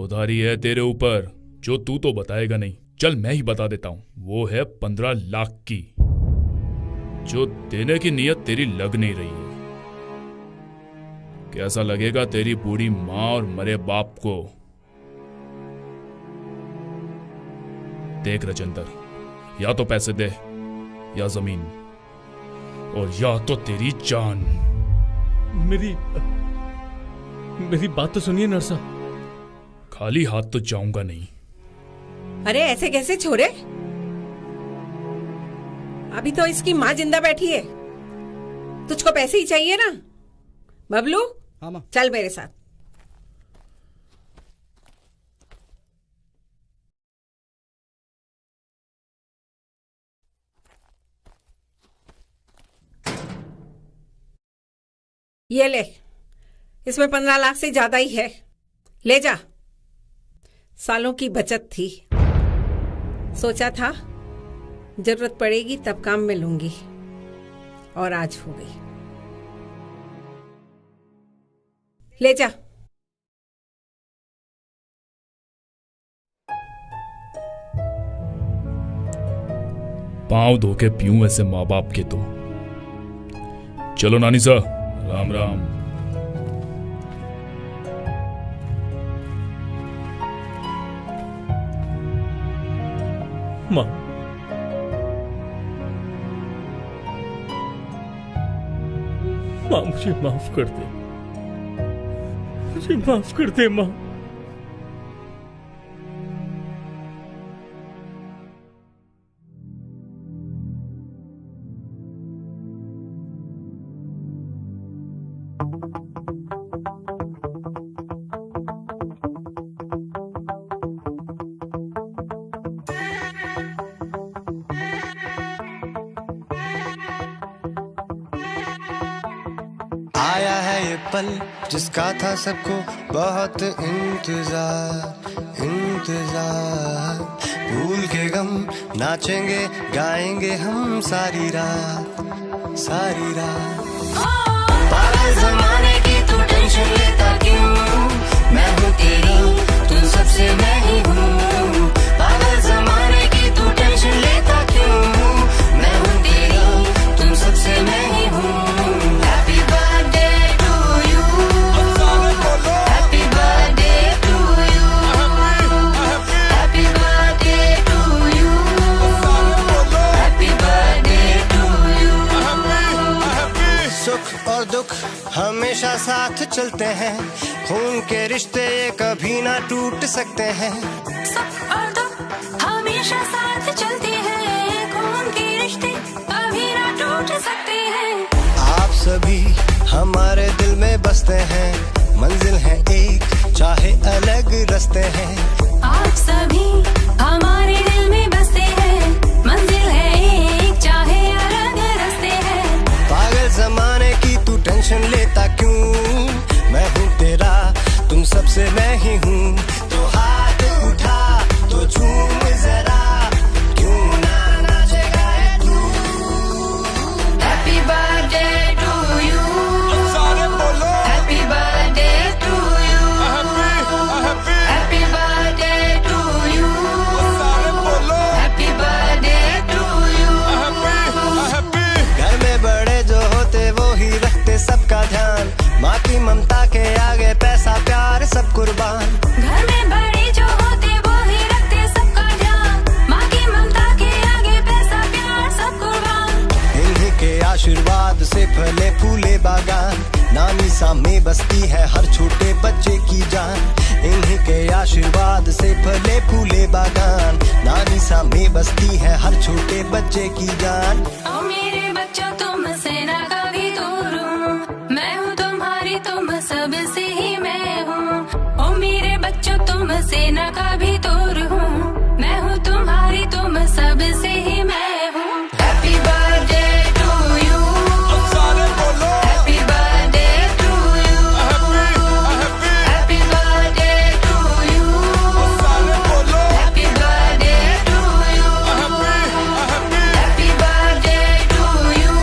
उधारी है तेरे ऊपर जो तू तो बताएगा नहीं। चल मैं ही बता देता हूं, वो है 15 लाख की, जो देने की नीयत तेरी लग नहीं रही है। कैसा लगेगा तेरी बूढ़ी माँ और मरे बाप को? देख राजेंद्र, या तो पैसे दे, या जमीन, और या तो तेरी जान। मेरी बात तो सुनिए नरसा। खाली हाथ तो जाऊंगा नहीं। अरे ऐसे कैसे छोरे? अभी तो इसकी माँ जिंदा बैठी है। तुझको पैसे ही चाहिए ना? बबलू, हाँ माँ। चल मेरे साथ। ये ले, इसमें 15 लाख से ज्यादा ही है, ले जा। सालों की बचत थी, सोचा था जरूरत पड़ेगी तब काम में लूंगी, और आज हो गई। ले जा। पांव धो के पीऊं ऐसे माँ बाप के तो। चलो नानी सा, राम राम। माँ, माँ मुझे माफ कर दे, मुझे माफ कर दे माँ। आया है ये पल जिसका था सबको बहुत इंतजार, इंतजार। भूल के गम नाचेंगे गाएंगे हम सारी रात, सारी रात। पागल जमाने की तू टेंशन लेता क्यों? मैं हूँ तेरा, तू सबसे मैं ही हूँ। पागल जमाने की तू टेंशन लेता क्यों? मैं हूँ तेरा, तुम सबसे मैं ही हूँ। और दुख हमेशा साथ चलते हैं, खून के रिश्ते ये कभी ना टूट सकते हैं। सुख और दुख हमेशा साथ चलते हैं, खून के रिश्ते कभी ना टूट सकते हैं। आप सभी हमारे दिल में बसते हैं, मंजिल है एक चाहे अलग रास्ते हैं। आप सभी हमारे दिल में बसते हैं, मंजिल है एक चाहे अलग रास्ते हैं। पागल जमाने की तू टेंशन लेता क्यों? मैं हूँ तेरा, तुम सबसे मैं ही हूँ। तो हाथ उठा तो झूम जरा, क्यों ना नाचेगा तू। हैप्पी बर्थडे टू यू, सारे बोलो happy birthday to you. Happy birthday to you, सारे बोलो हैप्पी बर्थडे टू यू। घर में बड़े जो होते वो ही रखते सबका ध्यान, माँ की ममता के आगे पैसा प्यार सब कुर्बान। घर में बड़े जो होते वो ही रखते सबका ध्यान, माँ की ममता के आगे पैसा प्यार सब कुर्बान। इन्हीं के आशीर्वाद से फले फूले बागान, नानी सा में बसती है हर छोटे बच्चे की जान। इन्हीं के आशीर्वाद से फले फूले बागान, नानी सा में बसती है हर छोटे बच्चे की जान। ओ मेरे बच्चों तुमसे ना कभी दूर हूँ, मैं हूँ तुम्हारी, तुम सबसे ही मैं हूँ। ओ मेरे बच्चों तुमसे ना कभी दूर हूँ, मैं हूँ तुम्हारी, तुम सबसे ही मैं हूँ। हैप्पी बर्थडे टू यू, सारे बोलो happy birthday to you. Happy birthday to you, सारे बोलो happy birthday to you. Happy birthday to you,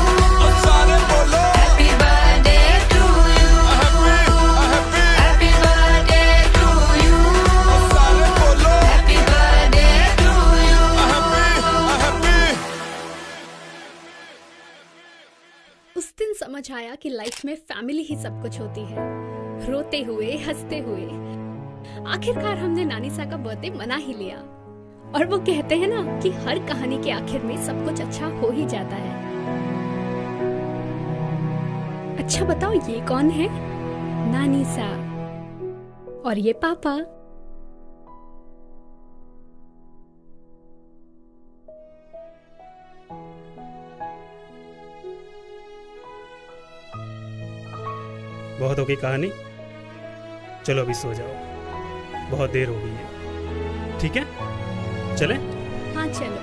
सारे बोलो happy birthday to you. Happy birthday to you, सारे बोलो हैप्पी बर्थडे टू यू। उस दिन समझ आया कि लाइफ में फैमिली ही सब कुछ होती है। रोते हुए हंसते हुए आखिरकार हमने नानीसा का बर्थडे मना ही लिया। और वो कहते हैं ना कि हर कहानी के आखिर में सब कुछ अच्छा हो ही जाता है। अच्छा बताओ ये कौन है? नानीसा। और ये पापा। बहुत हो गई कहानी, चलो अभी सो जाओ, बहुत देर हो गई है। ठीक है, चलें? हाँ चलो।